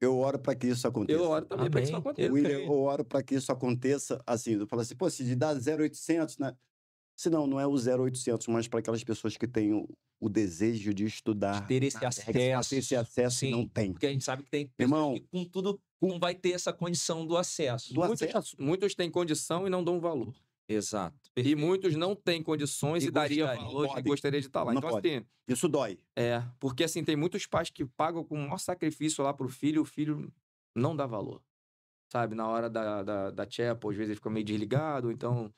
eu oro para que isso aconteça. Eu oro também para que isso aconteça. William, eu oro para que isso aconteça, assim, eu falo assim, pô, se dá 0,800, né? Se não é o 0,800, mas para aquelas pessoas que têm o desejo de estudar. De ter esse acesso. Sim, não tem. Porque a gente sabe que tem pessoas que com tudo não vai ter essa condição do acesso. Muitos têm condição e não dão valor. Exato. E Perfeito. muitos não têm condições E e daria gostaria. valor e Podem. gostaria de estar lá. Não Então, pode. assim, Isso dói. porque assim, tem muitos pais que pagam com o maior sacrifício lá pro filho e o filho não dá valor. Sabe, na hora da chapel, às vezes ele fica meio desligado, então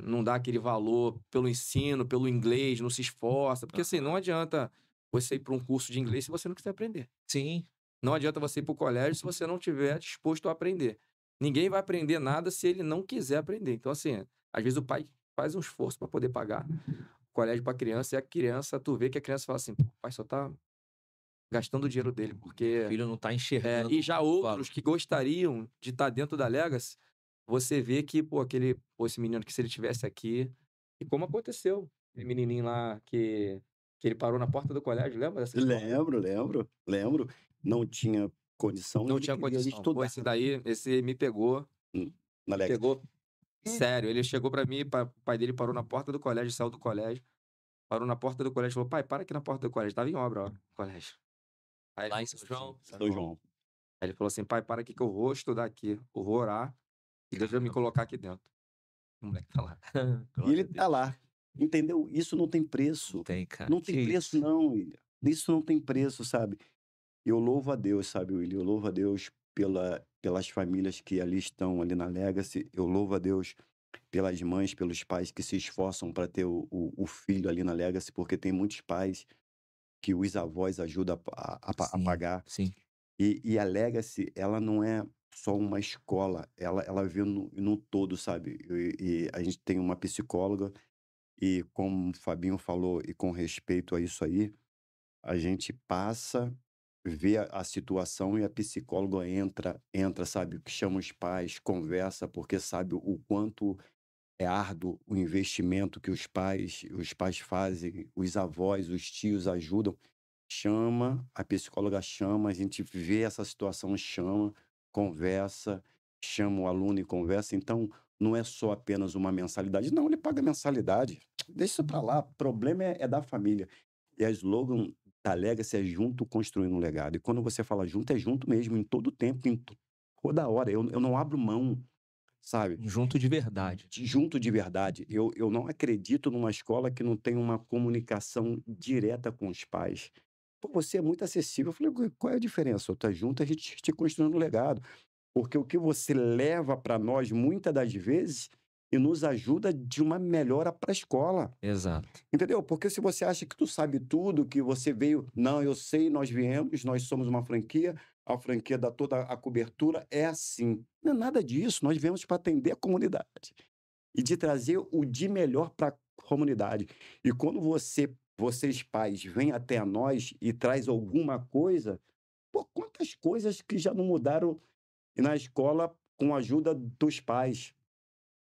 não dá aquele valor pelo ensino, pelo inglês, não se esforça. Porque assim, não adianta você ir para um curso de inglês se você não quiser aprender. Sim. Não adianta você ir para o colégio se você não estiver disposto a aprender. Ninguém vai aprender nada se ele não quiser aprender. Então, assim, às vezes o pai faz um esforço para poder pagar o colégio para a criança, e a criança, tu vê que a criança fala assim, pô, o pai só tá gastando o dinheiro dele, O porque... filho não tá enxergando. E já o outros valor. que gostariam de estar dentro da Legacy, você vê que, pô, esse menino que se ele tivesse aqui... E como aconteceu, aquele menininho lá que ele parou na porta do colégio, lembra dessa história? Lembro. Não tinha condição, Não ele tinha queria condição. Pô, estudar esse me pegou, na Legacy. pegou sério. Ele chegou pra mim, o pai dele parou na porta do colégio, saiu do colégio, parou na porta do colégio e falou, pai, para aqui na porta do colégio. Tava em obra, ó, o colégio. Aí ele Lá em falou São João? assim, São João. Aí ele falou assim, pai, para aqui que eu vou estudar aqui, eu vou orar e Deus vai me colocar aqui dentro. O moleque tá lá. E ele tá lá. Entendeu? Isso não tem preço. Não tem, cara. Não tem preço, não, William. Isso não tem preço, sabe? Eu louvo a Deus, sabe, William? Eu louvo a Deus pelas famílias que ali estão, ali na Legacy. Eu louvo a Deus pelas mães, pelos pais que se esforçam para ter o filho ali na Legacy, porque tem muitos pais que os avós ajudam a pagar. Sim. E a Legacy, ela não é só uma escola, ela vê no todo, sabe? E a gente tem uma psicóloga, e como o Fabinho falou, e com respeito a isso aí, a gente passa, vê a situação e a psicóloga entra, sabe? Que chama os pais, conversa, porque sabe o quanto é árduo o investimento que os pais fazem, os avós, os tios ajudam. A psicóloga chama, a gente vê essa situação, conversa, chama o aluno e conversa. Então, não é só apenas uma mensalidade. Não, ele paga mensalidade. Deixa isso para lá. O problema é da família. E a slogan da Legacy é junto construindo um legado. E quando você fala junto, é junto mesmo, em todo tempo, toda hora. Eu não abro mão, sabe? Junto de verdade. Junto de verdade. Eu não acredito numa escola que não tem uma comunicação direta com os pais. Pô, você é muito acessível. Eu falei, qual é a diferença? Eu tô junto, a gente te construindo um legado. Porque o que você leva para nós, muitas das vezes, e nos ajuda de uma melhora para a escola. Exato. Entendeu? Porque se você acha que tu sabe tudo, que você veio... Não, eu sei, nós viemos, nós somos uma franquia, a franquia dá toda a cobertura, é assim. Não é nada disso, nós viemos para atender a comunidade. E de trazer o de melhor para a comunidade. E quando vocês pais vêm até nós e traz alguma coisa, pô, quantas coisas que já não mudaram na escola com a ajuda dos pais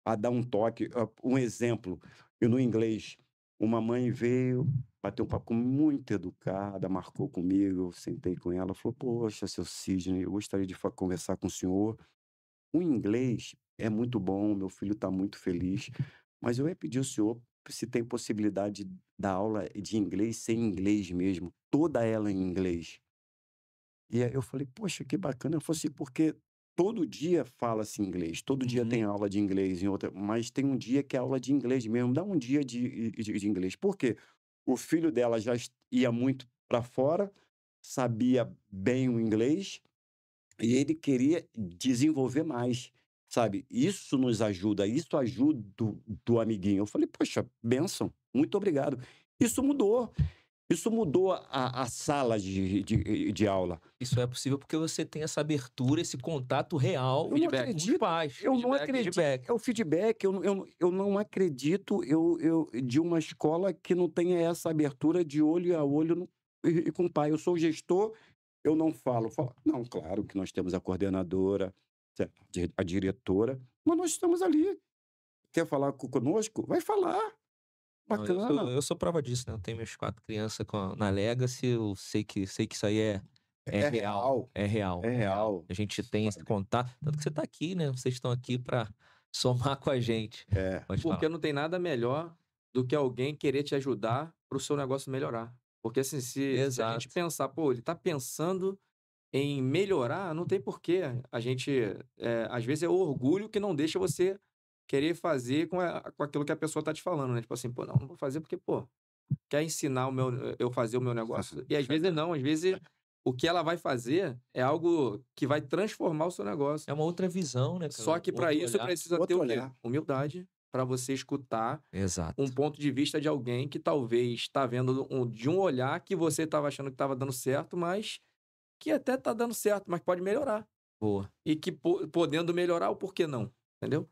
a dar um toque. Um exemplo, eu no inglês, uma mãe veio, bateu um papo muito educada, marcou comigo, eu sentei com ela, falou, poxa, seu Sidney, eu gostaria de conversar com o senhor. O inglês é muito bom, meu filho está muito feliz, mas eu ia pedir ao senhor se tem possibilidade da aula de inglês ser em inglês mesmo, toda ela em inglês. E aí eu falei, poxa, que bacana. Eu falei assim, porque todo dia fala-se inglês, todo dia tem aula de inglês em outra, mas tem um dia que é aula de inglês mesmo, dá um dia de inglês. Por quê? O filho dela já ia muito para fora, sabia bem o inglês, e ele queria desenvolver mais, sabe? Isso nos ajuda, isso ajuda do amiguinho. Eu falei, poxa, bênção, muito obrigado. Isso mudou. Isso mudou a sala de aula. Isso é possível porque você tem essa abertura, esse contato real Eu não com os acredito. pais. Eu não acredito. Feedback. É o feedback. Eu não acredito de uma escola que não tenha essa abertura de olho a olho e com o pai. Eu sou o gestor, eu não falo. Não, claro que nós temos a coordenadora, a diretora, mas nós estamos ali. Quer falar conosco? Vai falar. Não, Bacana. eu sou prova disso, né? Eu tenho minhas 4 crianças na Legacy, eu sei que isso aí é real. É real. É real. A gente tem esse contato. Tanto que você tá aqui, né? Vocês estão aqui para somar com a gente. Pode Porque falar. não tem nada melhor do que alguém querer te ajudar pro seu negócio melhorar. Porque assim, se a gente Exato. pensar, pô, ele tá pensando em melhorar, não tem porquê. A gente, às vezes é o orgulho que não deixa você querer fazer com aquilo que a pessoa tá te falando, né? Tipo assim, pô, não vou fazer porque, pô, quer ensinar eu fazer o meu negócio. E às vezes não, às vezes o que ela vai fazer é algo que vai transformar o seu negócio. É uma outra visão, né, cara? Só que para isso precisa ter o quê? Humildade para você escutar Exato. um ponto de vista de alguém que talvez está vendo de um olhar que você estava achando que estava dando certo, mas que até está dando certo, mas pode melhorar. Boa. E que podendo melhorar, o porquê não? Entendeu?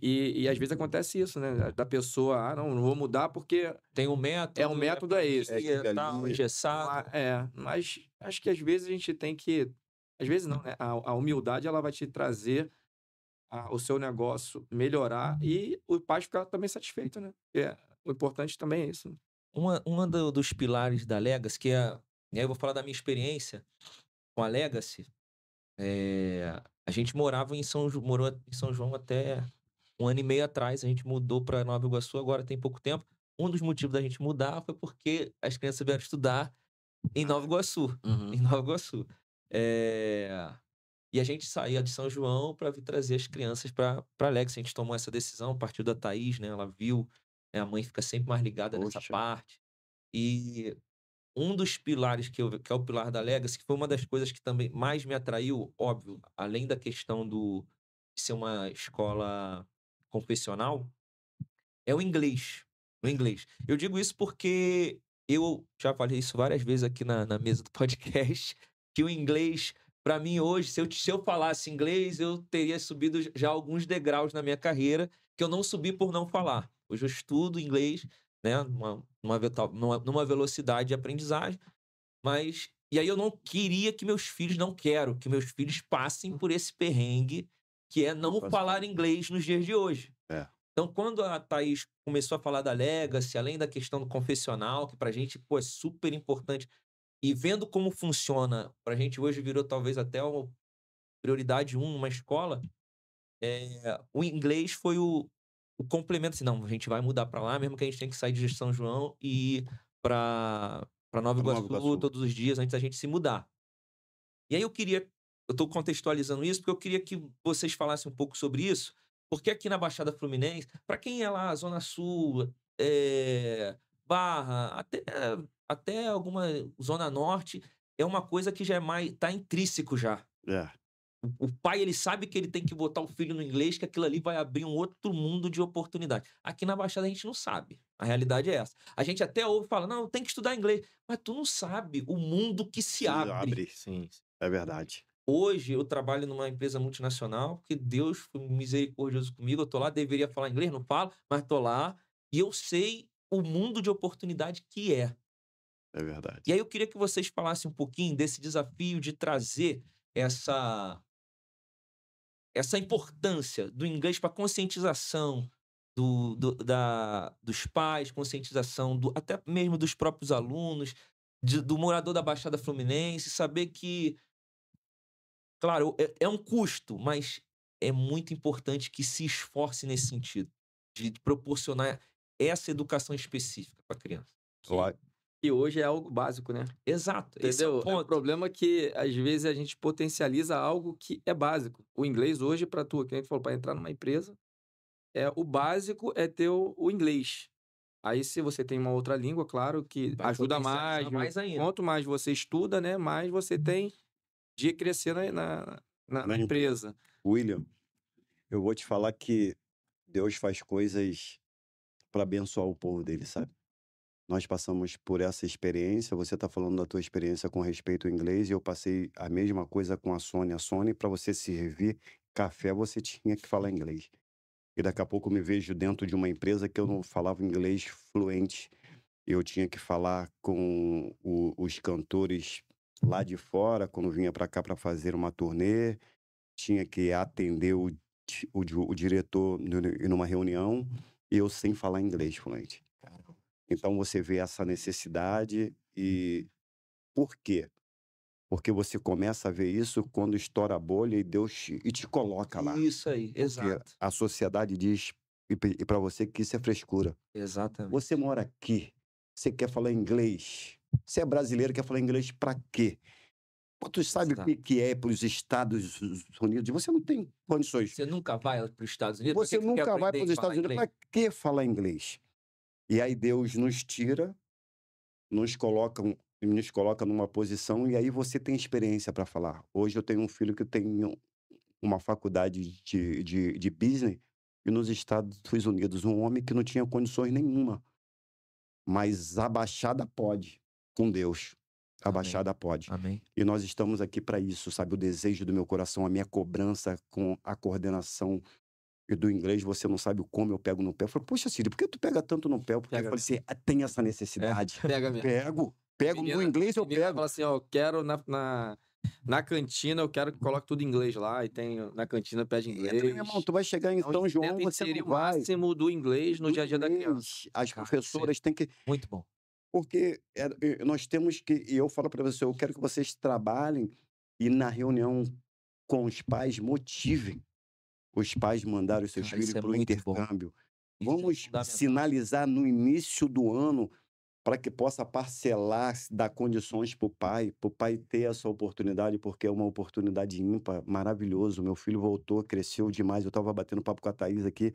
E às vezes acontece isso, né? Da pessoa, não vou mudar porque tem um método. Um método é esse. Tal, engessado. Mas acho que às vezes a gente tem que. Às vezes não, né? A humildade ela vai te trazer o seu negócio melhorar e o pai ficar também satisfeito, né? O importante também é isso. Uma dos pilares da Legacy, e aí eu vou falar da minha experiência com a Legacy. A gente morou em São João até 1 ano e meio atrás. A gente mudou para Nova Iguaçu agora tem pouco tempo. Um dos motivos da gente mudar foi porque as crianças vieram estudar em Nova Iguaçu. Em Nova Iguaçu. E a gente saía de São João para vir trazer as crianças para Legacy. A gente tomou essa decisão a partir da Thaís, né? Ela viu, né? A mãe fica sempre mais ligada nessa parte. E um dos pilares que é o pilar da Legacy, que foi uma das coisas que também mais me atraiu, óbvio, além da questão de ser uma escola confessional, é o inglês. O inglês. Eu digo isso porque eu já falei isso várias vezes aqui na mesa do podcast, que o inglês, para mim hoje, se eu falasse inglês, eu teria subido já alguns degraus na minha carreira, que eu não subi por não falar. Hoje eu estudo inglês, né, numa velocidade de aprendizagem, mas... E aí eu não queria que meus filhos, não quero que meus filhos passem por esse perrengue, que é não falar inglês nos dias de hoje. Então, quando a Thaís começou a falar da Legacy, além da questão do confessional, que pra gente, pô, é super importante, e vendo como funciona, pra gente hoje virou talvez até uma prioridade 1 numa escola, o inglês foi o complemento, assim, não, a gente vai mudar pra lá, mesmo que a gente tenha que sair de São João e ir pra Nova Iguaçu todos os dias antes da gente se mudar. E aí eu tô contextualizando isso porque eu queria que vocês falassem um pouco sobre isso, porque aqui na Baixada Fluminense, para quem é lá, Zona Sul, Barra, até alguma Zona Norte, é uma coisa que já tá intrínseco já. O pai, ele sabe que ele tem que botar o filho no inglês, que aquilo ali vai abrir um outro mundo de oportunidade. Aqui na Baixada a gente não sabe. A realidade é essa. A gente até ouve falar, não, tem que estudar inglês. Mas tu não sabe o mundo que se abre. Sim, é verdade. Hoje eu trabalho numa empresa multinacional, porque Deus foi misericordioso comigo. Eu tô lá, deveria falar inglês, não falo, mas tô lá. E eu sei o mundo de oportunidade que é. É verdade. E aí eu queria que vocês falassem um pouquinho desse desafio de trazer essa importância do inglês para conscientização dos pais, conscientização até mesmo dos próprios alunos, do morador da Baixada Fluminense, saber que, claro, é um custo, mas é muito importante que se esforce nesse sentido, de proporcionar essa educação específica para a criança. E hoje é algo básico, né? Exato. Entendeu? Esse é o ponto. O problema é que, às vezes, a gente potencializa algo que é básico. O inglês hoje, para tu, que a gente falou, para entrar numa empresa, o básico é ter o inglês. Aí, se você tem uma outra língua, claro, que ajuda mais ainda. Quanto mais você estuda, né, mais você tem de crescer na empresa. William, eu vou te falar que Deus faz coisas para abençoar o povo dele, sabe? Nós passamos por essa experiência, você está falando da tua experiência com respeito ao inglês, e eu passei a mesma coisa com a Sony. A Sony, para você servir café, você tinha que falar inglês. E daqui a pouco eu me vejo dentro de uma empresa que eu não falava inglês fluente. Eu tinha que falar com os cantores lá de fora, quando vinha para cá para fazer uma turnê. Tinha que atender o diretor numa reunião, e eu sem falar inglês fluente. Então você vê essa necessidade. E por quê? Porque você começa a ver isso quando estoura a bolha e Deus te coloca lá. Isso aí, porque exato. a sociedade diz e para você que isso é frescura. Exatamente. Você mora aqui, você quer falar inglês. Você é brasileiro, quer falar inglês para quê? Pô, tu sabe o que é para os Estados Unidos? Você não tem condições. Você nunca vai para os Estados Unidos? Você nunca vai para os Estados Unidos. Para que falar inglês? E aí Deus nos tira, nos coloca numa posição e aí você tem experiência para falar. Hoje eu tenho um filho que tem uma faculdade de business e nos Estados Unidos, um homem que não tinha condições nenhuma. Mas a Baixada pode, com Deus. A Baixada pode. Amém. E nós estamos aqui para isso, sabe? O desejo do meu coração, a minha cobrança com a coordenação e do inglês, você não sabe como eu pego no pé. Eu falo, poxa, Círio, por que tu pega tanto no pé? Porque eu falei assim, tem essa necessidade. Pega mesmo. Pego no inglês, eu pego. Fala assim, ó, eu quero na cantina, eu quero que coloque tudo em inglês lá, e tem na cantina pede inglês. Meu irmão, tu vai chegar em São João, você não vai. O máximo do inglês no dia a dia da criança. As professoras têm que... Muito bom. Porque nós temos que... E eu falo para você, eu quero que vocês trabalhem e na reunião com os pais motivem os pais mandarem os seus filhos para o intercâmbio. Vamos sinalizar no início do ano para que possa parcelar, dar condições para o pai ter essa oportunidade, porque é uma oportunidade ímpar, maravilhoso. Meu filho voltou, cresceu demais. Eu estava batendo papo com a Thaís aqui.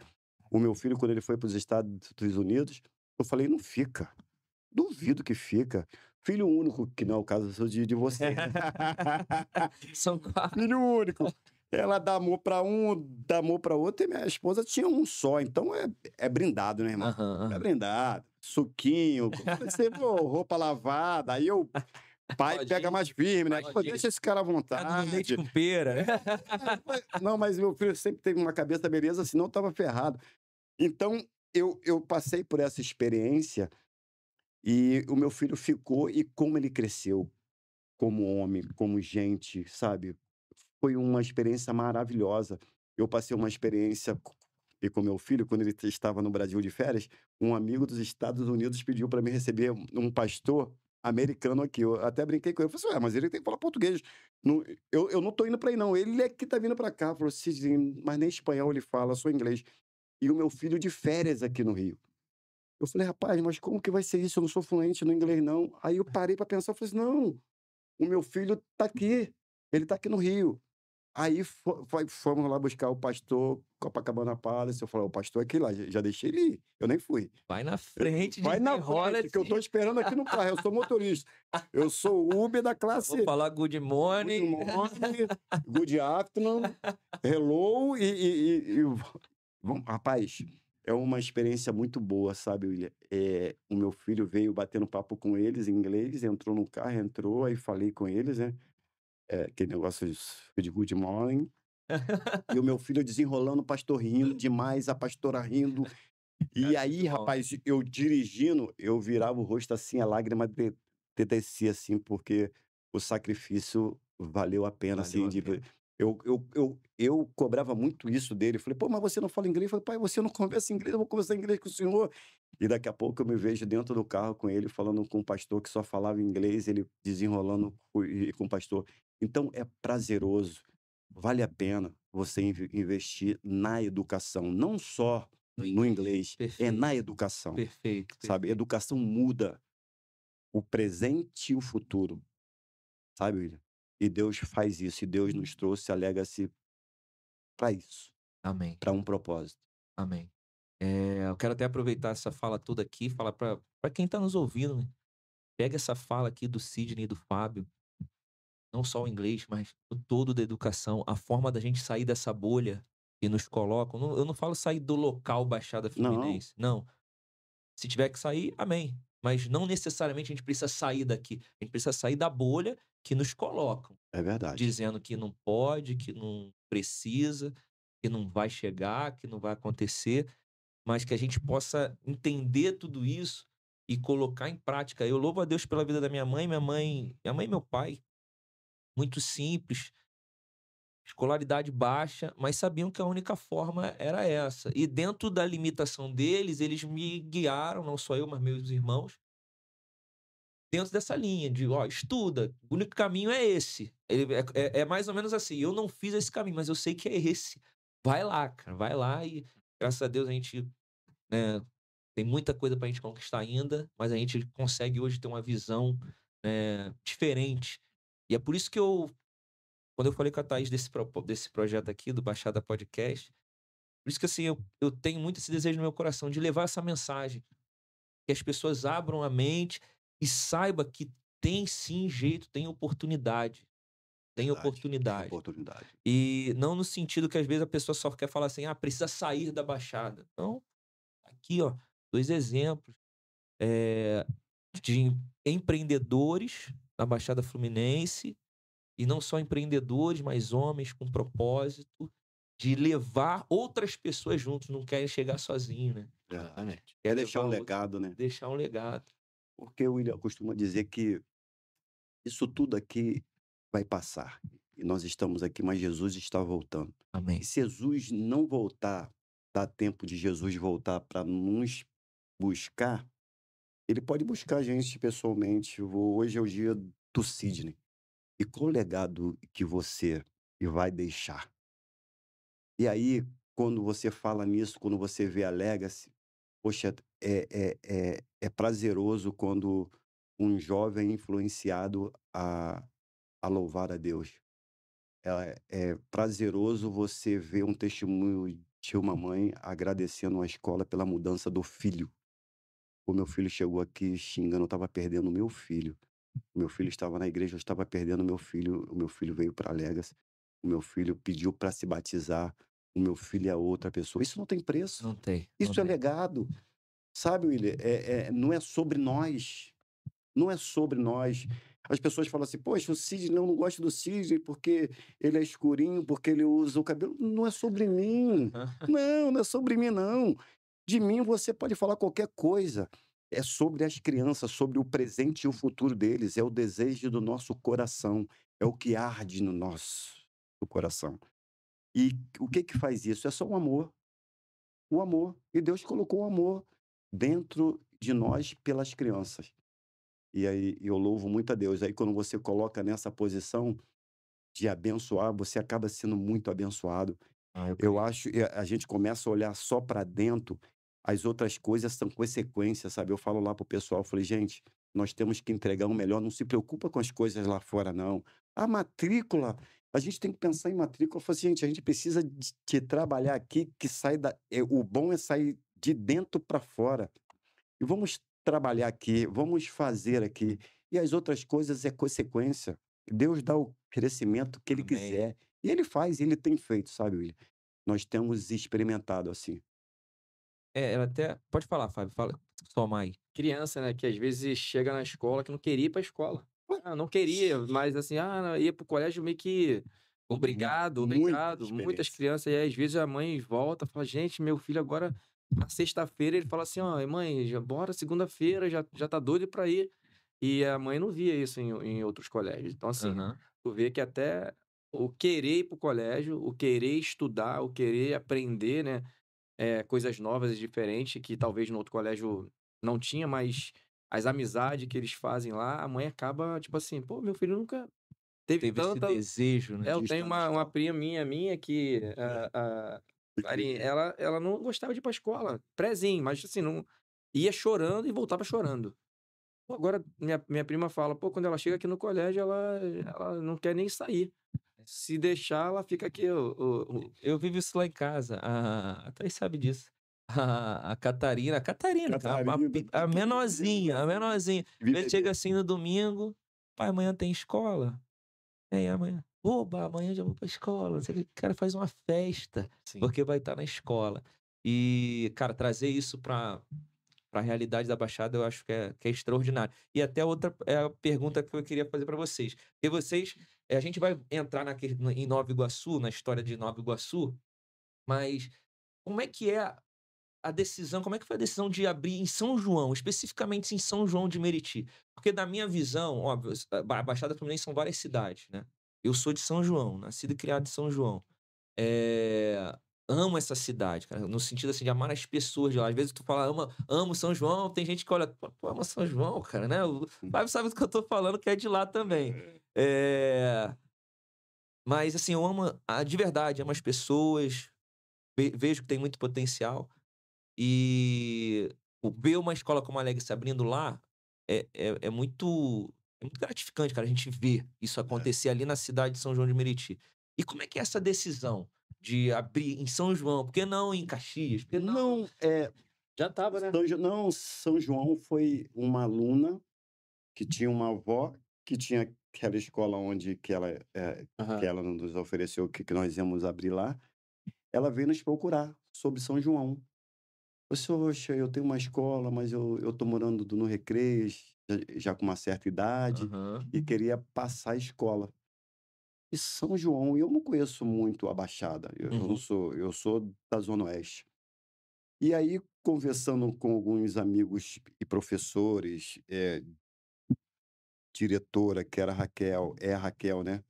O meu filho, quando ele foi para os Estados Unidos, eu falei, não fica. Duvido que fica. Filho único, que não é o caso de você. São 4. Filho único. Ela dá amor para um, dá amor para outro, e minha esposa tinha um só. Então é brindado, né, irmão? É brindado. Suquinho, você, roupa lavada. Aí o pai pega mais firme, né? Pô, deixa esse cara à vontade. Leite com pera, né? Não, mas meu filho sempre teve uma cabeça beleza, senão eu tava ferrado. Então, eu passei por essa experiência e o meu filho ficou, e como ele cresceu como homem, como gente, sabe? Foi uma experiência maravilhosa. Eu passei uma experiência e com meu filho, quando ele estava no Brasil de férias, um amigo dos Estados Unidos pediu para me receber um pastor americano aqui. Eu até brinquei com ele. Eu falei assim, mas ele tem que falar português. Eu não estou indo para aí, não. Ele é que está vindo para cá. Falou assim, mas nem espanhol ele fala, só inglês. E o meu filho de férias aqui no Rio. Eu falei, rapaz, mas como que vai ser isso? Eu não sou fluente no inglês, não. Aí eu parei para pensar, eu falei assim, não, o meu filho está aqui. Ele está aqui no Rio. Aí fomos lá buscar o pastor Copacabana Palace. Eu falei, o pastor aqui lá, já deixei ele ir. Eu nem fui. Vai na frente, vai na frente, que eu tô esperando aqui no carro. Eu sou motorista. Eu sou o Uber da classe. Vou falar good morning. Good morning, good afternoon, hello rapaz, é uma experiência muito boa, sabe, William? O meu filho veio batendo papo com eles em inglês, entrou no carro, aí falei com eles, né? Aquele negócio de good morning. E o meu filho desenrolando, o pastor rindo demais, a pastora rindo. E aí, rapaz, eu dirigindo, eu virava o rosto assim, a lágrima descia assim, porque o sacrifício valeu a pena, assim. Eu cobrava muito isso dele. Falei, pô, mas você não fala inglês? Eu falei, pai, você não conversa inglês, eu vou conversar inglês com o senhor. E daqui a pouco eu me vejo dentro do carro com ele, falando com um pastor que só falava inglês, ele desenrolando com o pastor. Então, é prazeroso, vale a pena você investir na educação, não só no inglês, é na educação. Perfeito. Sabe, educação muda o presente e o futuro, sabe, William? E Deus faz isso, e Deus nos trouxe a Legacy para isso. Amém. Para um propósito. Amém. Eu quero até aproveitar essa fala toda aqui e falar para quem está nos ouvindo, né? Pega essa fala aqui do Sidney e do Fábio, não só o inglês, mas o todo da educação, a forma da gente sair dessa bolha que nos colocam. Eu não falo sair do local Baixada Fluminense, não. Se tiver que sair, amém. Mas não necessariamente a gente precisa sair daqui. A gente precisa sair da bolha que nos colocam. É verdade. Dizendo que não pode, que não precisa, que não vai chegar, que não vai acontecer. Mas que a gente possa entender tudo isso e colocar em prática. Eu louvo a Deus pela vida da minha mãe e meu pai. Muito simples, escolaridade baixa, mas sabiam que a única forma era essa. E dentro da limitação deles, eles me guiaram, não só eu, mas meus irmãos, dentro dessa linha de, estuda, o único caminho é esse. É mais ou menos assim, eu não fiz esse caminho, mas eu sei que é esse. Vai lá, cara, vai lá e, graças a Deus, a gente, né, tem muita coisa pra gente conquistar ainda, mas a gente consegue hoje ter uma visão diferente. E é por isso que quando eu falei com a Thaís desse projeto aqui, do Baixada Podcast, por isso que assim, eu tenho muito esse desejo no meu coração de levar essa mensagem, que as pessoas abram a mente e saiba que tem sim jeito, tem oportunidade. Tem Verdade, tem oportunidade. oportunidade. E não no sentido que às vezes a pessoa só quer falar assim, precisa sair da Baixada. Não, aqui, ó, 2 exemplos de empreendedores na Baixada Fluminense, e não só empreendedores, mas homens com propósito de levar outras pessoas juntos, não querem chegar sozinho, né? Verdade. Quer Deixar um levar legado, né? deixar um legado. Porque o William costuma dizer que isso tudo aqui vai passar. E nós estamos aqui, mas Jesus está voltando. E Amém. se Jesus não voltar, dá tempo de Jesus voltar para nos buscar, ele pode buscar a gente pessoalmente. Hoje é o dia do Sidney. E qual o legado que você vai deixar? E aí, quando você fala nisso, quando você vê a legacy, poxa, é prazeroso quando um jovem é influenciado a louvar a Deus. É prazeroso você ver um testemunho de uma mãe agradecendo a escola pela mudança do filho. O meu filho chegou aqui xingando, eu estava perdendo o meu filho. O meu filho estava na igreja, eu estava perdendo o meu filho veio para Legacy, o meu filho pediu para se batizar, o meu filho é outra pessoa. Isso não tem preço, Não tem. isso é legado. Sabe, William, não é sobre nós, não é sobre nós. As pessoas falam assim, poxa, o Sidney, eu não gosto do Sidney porque ele é escurinho, porque ele usa o cabelo. Não é sobre mim, não é sobre mim, não. De mim você pode falar qualquer coisa. É sobre as crianças, sobre o presente e o futuro deles. É o desejo do nosso coração. É o que arde no nosso coração. E o que que faz isso? É só o amor. O amor. E Deus colocou o amor dentro de nós pelas crianças. E aí eu louvo muito a Deus. Aí quando você coloca nessa posição de abençoar, você acaba sendo muito abençoado. Eu acho, a gente começa a olhar só para dentro, as outras coisas são consequências, sabe? Eu falo lá pro pessoal, eu falei, gente, nós temos que entregar o melhor, não se preocupa com as coisas lá fora, não. A matrícula, a gente tem que pensar em matrícula. Eu falei assim, gente, a gente precisa de trabalhar aqui, que sai o bom é sair de dentro para fora. E vamos trabalhar aqui, vamos fazer aqui. E as outras coisas é consequência. Deus dá o crescimento que Ele Amém. quiser. E Ele faz, Ele tem feito, sabe, William? Nós temos experimentado assim. Ela até pode falar, Fábio, fala, soma aí. Criança, né, que às vezes chega na escola que não queria ir pra escola. Não queria, mas assim, ia pro colégio meio que obrigado, Muita obrigado. Muitas experiência. crianças, e aí às vezes a mãe volta, fala: "Gente, meu filho agora na sexta-feira", ele fala assim: "Ó, mãe, já bora segunda-feira, já tá doido pra ir". E a mãe não via isso em outros colégios. Então assim, Aham. tu vê que até o querer ir pro colégio, o querer estudar, o querer aprender, né, coisas novas e diferentes que talvez no outro colégio não tinha, mas as amizades que eles fazem lá, a mãe acaba, tipo assim: "Pô, meu filho nunca teve Teve esse tanta". desejo, né? Eu De tenho estar na uma escola. prima minha que, a Clarinha, ela não gostava de ir pra escola, prezinho, mas assim, não ia chorando e voltava chorando. Pô, agora minha prima fala: "Pô, quando ela chega aqui no colégio, ela não quer nem sair. Se deixar, ela fica aqui o". Eu vivo isso lá em casa. A Thaís sabe disso. A Catarina, a menorzinha, a menorzinha. Ele chega assim no domingo, pai, amanhã tem escola? É, amanhã. Oba, amanhã já vou pra escola. Não sei o quê. Cara, faz uma festa, Sim. porque vai estar na escola. E, cara, trazer isso pra realidade da Baixada, eu acho que é extraordinário. E até outra a pergunta que eu queria fazer para vocês. Porque vocês, a gente vai entrar em Nova Iguaçu, na história de Nova Iguaçu, mas como é que é a decisão, como é que foi a decisão de abrir em São João, especificamente em São João de Meriti? Porque na minha visão, óbvio, a Baixada Fluminense são várias cidades, né? Eu sou de São João, nascido e criado em São João. Eh, amo essa cidade, cara, no sentido, assim, de amar as pessoas de lá. Às vezes tu fala: amo São João", tem gente que olha: "Pô, ama São João, cara", né. O Fábio sabe do que eu tô falando, que é de lá também. Mas, assim, eu amo de verdade, amo as pessoas, vejo que tem muito potencial. E ver uma escola como a Alegre se abrindo lá é muito É muito gratificante, cara, a gente ver isso acontecer ali na cidade de São João de Meriti. E como é que é essa decisão de abrir em São João? Por que não em Caxias? Por que não? Não, Já tava, né? São João foi uma aluna que tinha uma avó que tinha aquela escola onde que Aham. ela nos ofereceu que nós íamos abrir lá. Ela veio nos procurar sobre São João. Eu disse: "Poxa, eu tenho uma escola, mas eu tô morando no Recreios, já com uma certa idade, Aham. e queria passar a escola". E São João, eu não conheço muito a Baixada, eu não Uhum. sou, eu sou da Zona Oeste. E aí, conversando com alguns amigos e professores, diretora, que era a Raquel, é a Raquel, né?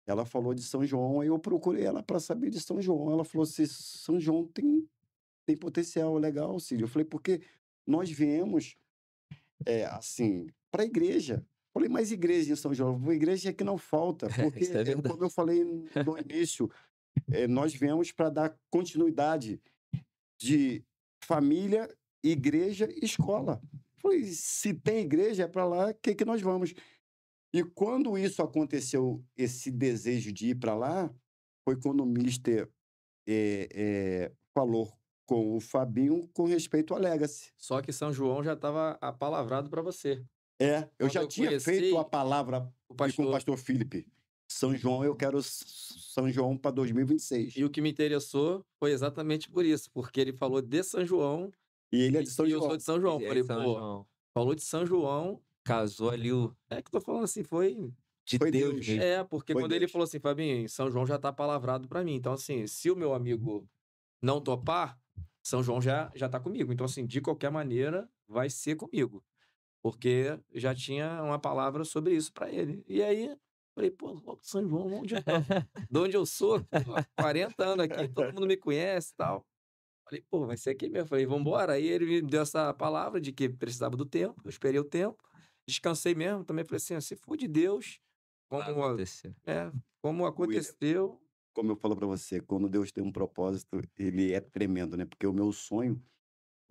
Ela falou de São João, aí eu procurei ela para saber de São João. Ela falou assim: São João tem potencial legal, Círio. Eu falei: porque nós viemos, assim, para a igreja. Falei: mas igreja em São João? Igreja é que não falta, porque, Isso é verdade. como eu falei no início, nós viemos para dar continuidade de família, igreja e escola. Falei: se tem igreja, é para lá que nós vamos. E quando isso aconteceu, esse desejo de ir para lá, foi quando o mister falou com o Fabinho com respeito à Legacy. Só que São João já estava apalavrado para você. Eu Quando já eu tinha feito a conheci palavra o fui com o pastor, pastor Felipe. São João, eu quero São João para 2026. e o que me interessou foi exatamente por isso, porque ele falou de São João E ele é de São e eu sou João. de São João. Ele é Falei, de São pô, João. falou de São João, Casou ali o é que eu tô falando assim, foi. de Foi Deus Deus. mesmo. Porque Foi quando ele Deus. falou assim, Fabinho, São João já tá palavrado para mim. Então, assim, se o meu amigo não topar, São João já tá comigo. Então, assim, de qualquer maneira, vai ser comigo. Porque já tinha uma palavra sobre isso para ele. E aí, falei, pô, São João, de onde eu sou, pô, 40 anos aqui, todo mundo me conhece e tal. Falei, pô, vai ser aqui mesmo. Falei, vambora. Aí ele me deu essa palavra de que precisava do tempo, eu esperei o tempo, descansei mesmo. Também falei assim, se for de Deus, Vai como, acontecer. como William, aconteceu. como eu falo para você, quando Deus tem um propósito, ele é tremendo, né? Porque o meu sonho,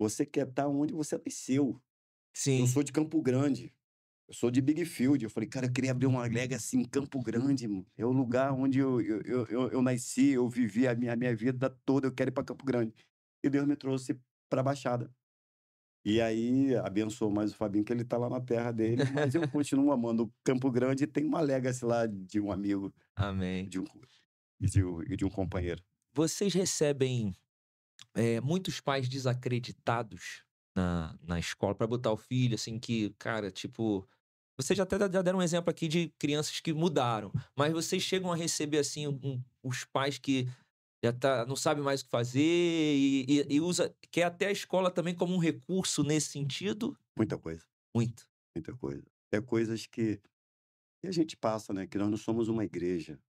você quer estar onde você nasceu. Eu Sim. sou de Campo Grande. Eu sou de Big Field. Eu falei: "Cara, eu queria abrir uma legacy em Campo Grande, mano. É o lugar onde eu nasci, eu vivi a minha vida toda, eu quero ir para Campo Grande". E Deus me trouxe pra Baixada. E aí, abençoou mais o Fabinho, que ele tá lá na terra dele, mas eu continuo amando Campo Grande, e tem uma legacy lá de um amigo, Amém. de um de um companheiro. Vocês recebem, muitos pais desacreditados na escola para botar o filho, assim, que, cara, tipo, vocês já deram um exemplo aqui de crianças que mudaram, mas vocês chegam a receber, assim, os pais que não sabe mais o que fazer e usa quer até a escola também como um recurso nesse sentido? Muita coisa, Muito. muita coisa. É coisas que a gente passa, né, que nós não somos uma igreja.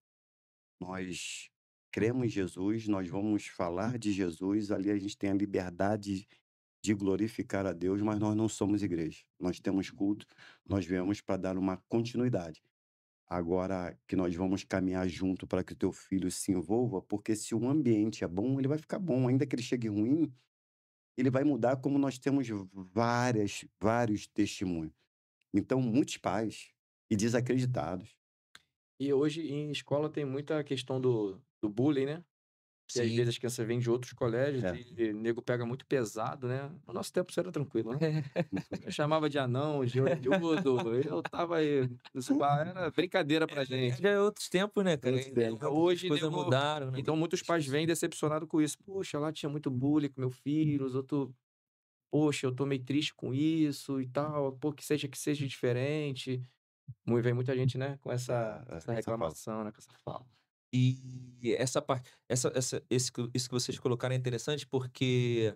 Nós cremos em Jesus, nós vamos falar de Jesus, ali a gente tem a liberdade de glorificar a Deus, mas nós não somos igreja. Nós temos culto, nós viemos para dar uma continuidade. Agora que nós vamos caminhar junto para que o teu filho se envolva, porque se o ambiente é bom, ele vai ficar bom. Ainda que ele chegue ruim, ele vai mudar, como nós temos vários testemunhos. Então, muitos pais e desacreditados. E hoje em escola tem muita questão do bullying, né? E às Sim. vezes as crianças vêm de outros colégios É. e nego pega muito pesado, né? No nosso tempo isso era tranquilo, né? Eu chamava de anão, de orelhudo, eu tava aí. Isso era brincadeira pra gente. Já é outros tempos, né, cara? Outros tempos. Muitas Hoje, coisas nego. mudaram, né? Então, muitos pais vêm decepcionados com isso. Poxa, lá tinha muito bullying com meu filho, os outros. Poxa, eu tô meio triste com isso e tal. Pô, que seja diferente. Vem muita gente, né, com essa Essa fala. reclamação, né, com essa fala. E essa parte isso que vocês colocaram é interessante, porque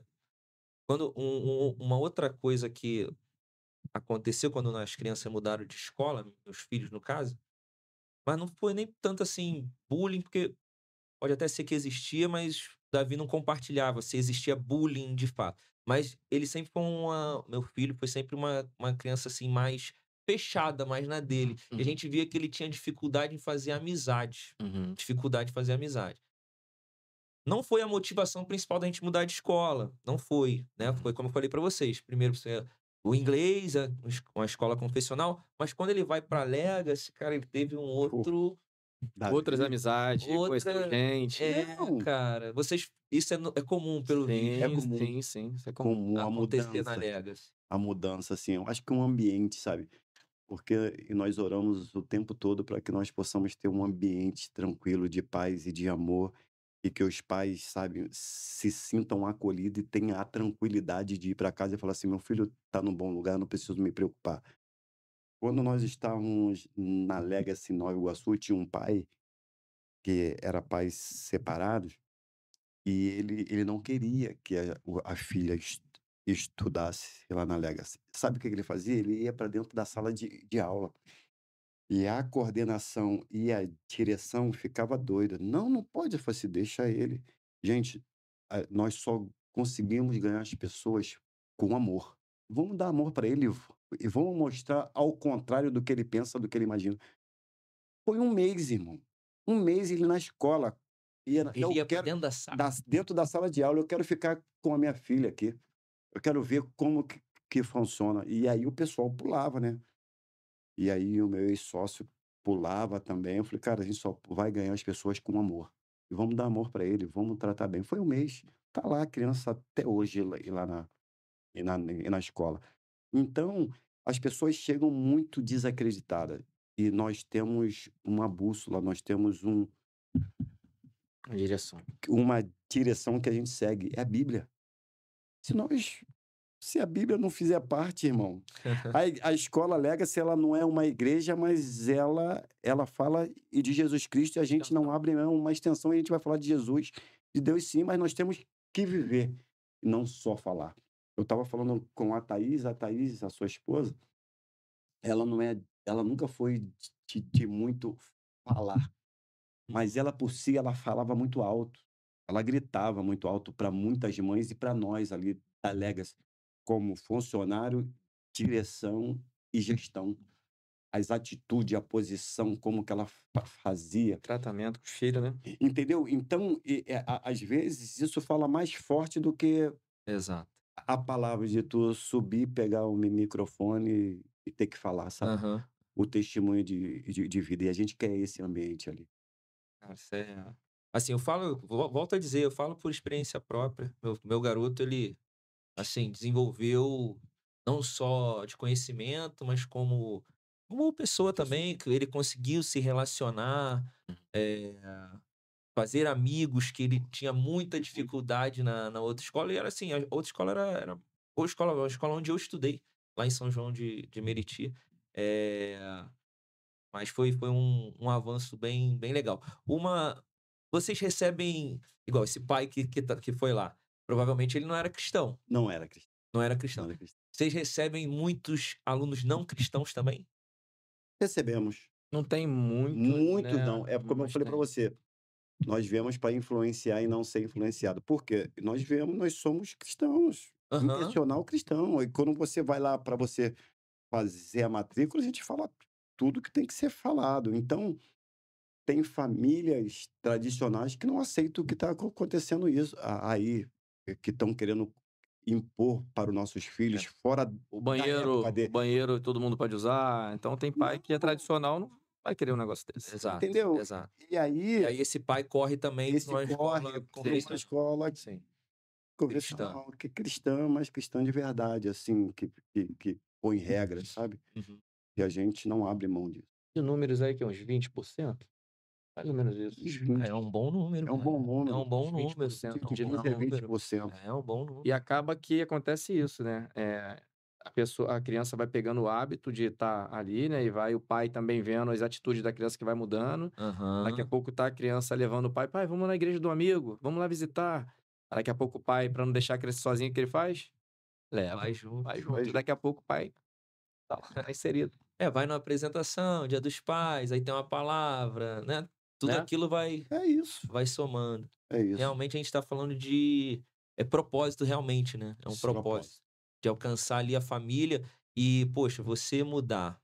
quando uma outra coisa que aconteceu quando as crianças mudaram de escola, meus filhos no caso, mas não foi nem tanto assim bullying, porque pode até ser que existia, mas Davi não compartilhava se existia bullying de fato. Mas ele sempre foi meu filho foi sempre uma criança, assim, mais fechada, mais na dele. E a Uhum. gente via que ele tinha dificuldade em fazer amizade. Uhum. Dificuldade de fazer amizade. Não foi a motivação principal da gente mudar de escola, não foi, né, foi como eu falei pra vocês, primeiro você o inglês, uma escola confessional, mas quando ele vai pra Legacy, cara, ele teve um outro... Outras Davi, amizades, conheceu Outra... gente. não, cara, vocês... Isso é comum, pelo visto, é Sim, comum, sim, sim. Isso é comum. comum acontecer na Legacy. a mudança, assim, eu acho que um ambiente, sabe? Porque nós oramos o tempo todo para que nós possamos ter um ambiente tranquilo de paz e de amor e que os pais, sabe, se sintam acolhidos e tenham a tranquilidade de ir para casa e falar assim: meu filho está num bom lugar, não preciso me preocupar. Quando nós estávamos na Legacy Nova Iguaçu, tinha um pai que era pais separados e ele não queria que a filha estudasse lá na Legacy. Sabe o que ele fazia? Ele ia para dentro da sala de aula. E a coordenação e a direção ficava doida. Não, não pode. Eu falei assim, deixa ele. Gente, nós só conseguimos ganhar as pessoas com amor. Vamos dar amor para ele e vamos mostrar ao contrário do que ele pensa, do que ele imagina. Foi um mês, irmão. Um mês ele na escola. Ele Eu ia pra quero, dentro da sala. dentro da sala de aula, eu quero ficar com a minha filha aqui. Eu quero ver como que funciona. E aí o pessoal pulava, né? E aí o meu ex-sócio pulava também. Eu falei: "Cara, a gente só vai ganhar as pessoas com amor. E vamos dar amor para ele, vamos tratar bem". Foi um mês, tá lá a criança até hoje lá na escola. Então, as pessoas chegam muito desacreditadas e nós temos uma bússola, nós temos A direção. uma direção que a gente segue, é a Bíblia. Se nós Se a Bíblia não fizer parte, irmão, a escola Legacy, ela não é uma igreja, mas ela fala de Jesus Cristo e a gente não abre mão, uma extensão e a gente vai falar de Jesus, de Deus sim, mas nós temos que viver, e não só falar. Eu estava falando com a Thaís, a sua esposa, ela não é, ela nunca foi de muito falar, mas ela por si, ela falava muito alto. Ela gritava muito alto para muitas mães e para nós ali da Legacy, como funcionário, direção e gestão. As atitudes, a posição, como que ela fazia. Tratamento com os filhos, né? Entendeu? Então, às vezes, isso fala mais forte do que Exato. a palavra de tu subir, pegar o microfone e ter que falar, sabe? Aham. O testemunho de vida. E a gente quer esse ambiente ali. Cara, isso é... Assim, eu falo, volto a dizer, eu falo por experiência própria. Meu garoto, ele, assim, desenvolveu não só de conhecimento, mas como pessoa também, que ele conseguiu se relacionar, eh, fazer amigos, que ele tinha muita dificuldade na outra escola. E era assim, a outra escola era a escola onde eu estudei, lá em São João de Meriti. Eh, mas foi um avanço bem legal. Vocês recebem, igual esse pai que foi lá, provavelmente ele não era cristão, Não era cristão. não era Não cristão. era cristão. Vocês recebem muitos alunos não cristãos também? Recebemos. Não tem muito, Muitos né? não. É como eu Mas falei para tem. você. Nós viemos para influenciar e não ser influenciado. Por quê? Nós somos cristãos, Aham. intencional cristão. E quando você vai lá para você fazer a matrícula, a gente fala tudo que tem que ser falado. Então, tem famílias tradicionais que não aceitam o que está acontecendo isso aí, que estão querendo impor para os nossos filhos fora O da época banheiro, o de. banheiro todo mundo pode usar. Então tem pai que é Não, tradicional, não vai querer um negócio desse. Exato, entendeu? exato. E E aí, aí esse pai corre também pra esse uma corre escola para uma escola Sim. cristã. convencional, que é cristã, mas cristã de verdade, assim, que põe regras, sabe? Uhum. E a gente não abre mão disso. De números aí que é uns 20%? Mais ou menos isso. Uns 20. É um bom número, É um bom é um número. bom Uns número, 20% é um De bom 15 a número, 20%. é um bom número. E acaba que acontece isso, né? A criança vai pegando o hábito de estar ali, né? E vai o pai também vendo as atitudes da criança que vai mudando. Daqui a Aham. pouco tá a criança levando o pai, pai, vamos na igreja do amigo, vamos lá visitar. Daqui a pouco o pai, para não deixar a criança sozinha, o que ele faz? Leva, Vai junto. vai junto. Vai E daqui a pouco o pai tá lá, tá inserido, Vai numa apresentação, Dia dos Pais, aí tem uma palavra, né? Tudo né? aquilo É isso. vai somando. É isso. Realmente a gente tá falando de propósito realmente, né? É um Sim. propósito de alcançar ali a família e, poxa, você mudar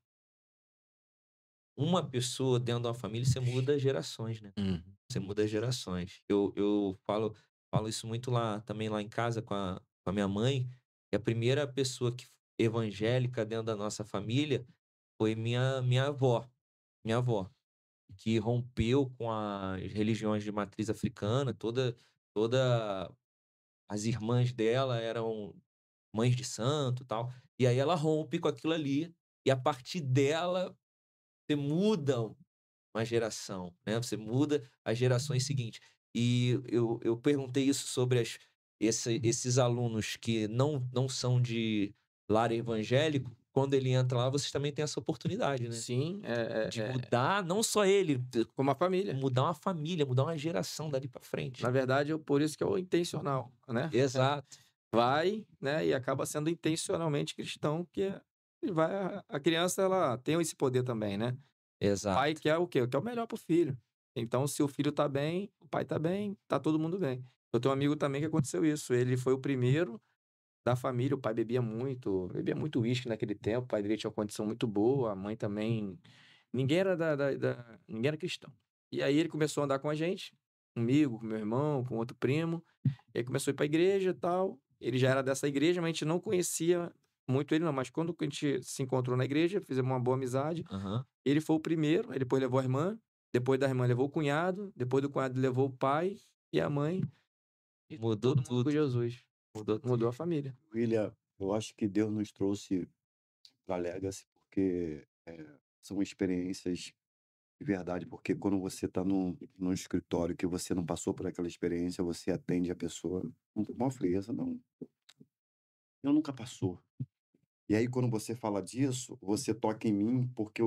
uma pessoa dentro de uma família, você muda gerações, né? Você muda gerações. Eu falo isso muito lá também lá em casa com a minha mãe, que a primeira pessoa evangélica dentro da nossa família foi minha avó. Minha avó, que rompeu com as religiões de matriz africana, toda as irmãs dela eram mães de santo, e tal, e aí ela rompe com aquilo ali, e a partir dela você muda uma geração, né, você muda as gerações seguintes. E eu perguntei isso sobre esses alunos que não são de lar evangélico, quando ele entra lá, vocês também têm essa oportunidade, né, Sim, de mudar não só ele, como a família. mudar uma família, mudar uma geração dali pra frente. Na verdade, por isso que é o intencional, né? Exato, Vai, né, e acaba sendo intencionalmente cristão, porque a criança ela tem esse poder também, né? O pai exato. quer o quê? Quer o melhor pro filho. Então, se o filho tá bem, o pai tá bem, tá todo mundo bem. Eu tenho um amigo também que aconteceu isso. Ele foi o primeiro da família, o pai bebia muito uísque naquele tempo, o pai dele tinha uma condição muito boa, a mãe também. Ninguém era ninguém era cristão. E aí ele começou a andar com a gente, comigo, com meu irmão, com outro primo. E aí começou a ir pra igreja e tal. Ele já era dessa igreja, mas a gente não conhecia muito ele, não. Mas quando a gente se encontrou na igreja, fizemos uma boa amizade. Aham. Ele foi o primeiro, aí depois levou a irmã, depois da irmã levou o cunhado, depois do cunhado levou o pai e a mãe. E Mudou todo mundo com tudo, Jesus. mudou tudo. Mudou a família. William, eu acho que Deus nos trouxe para Legacy porque são experiências de verdade, porque quando você está num escritório que você não passou por aquela experiência, você atende a pessoa com uma frieza, não, eu nunca passou. E aí quando você fala disso, você toca em mim porque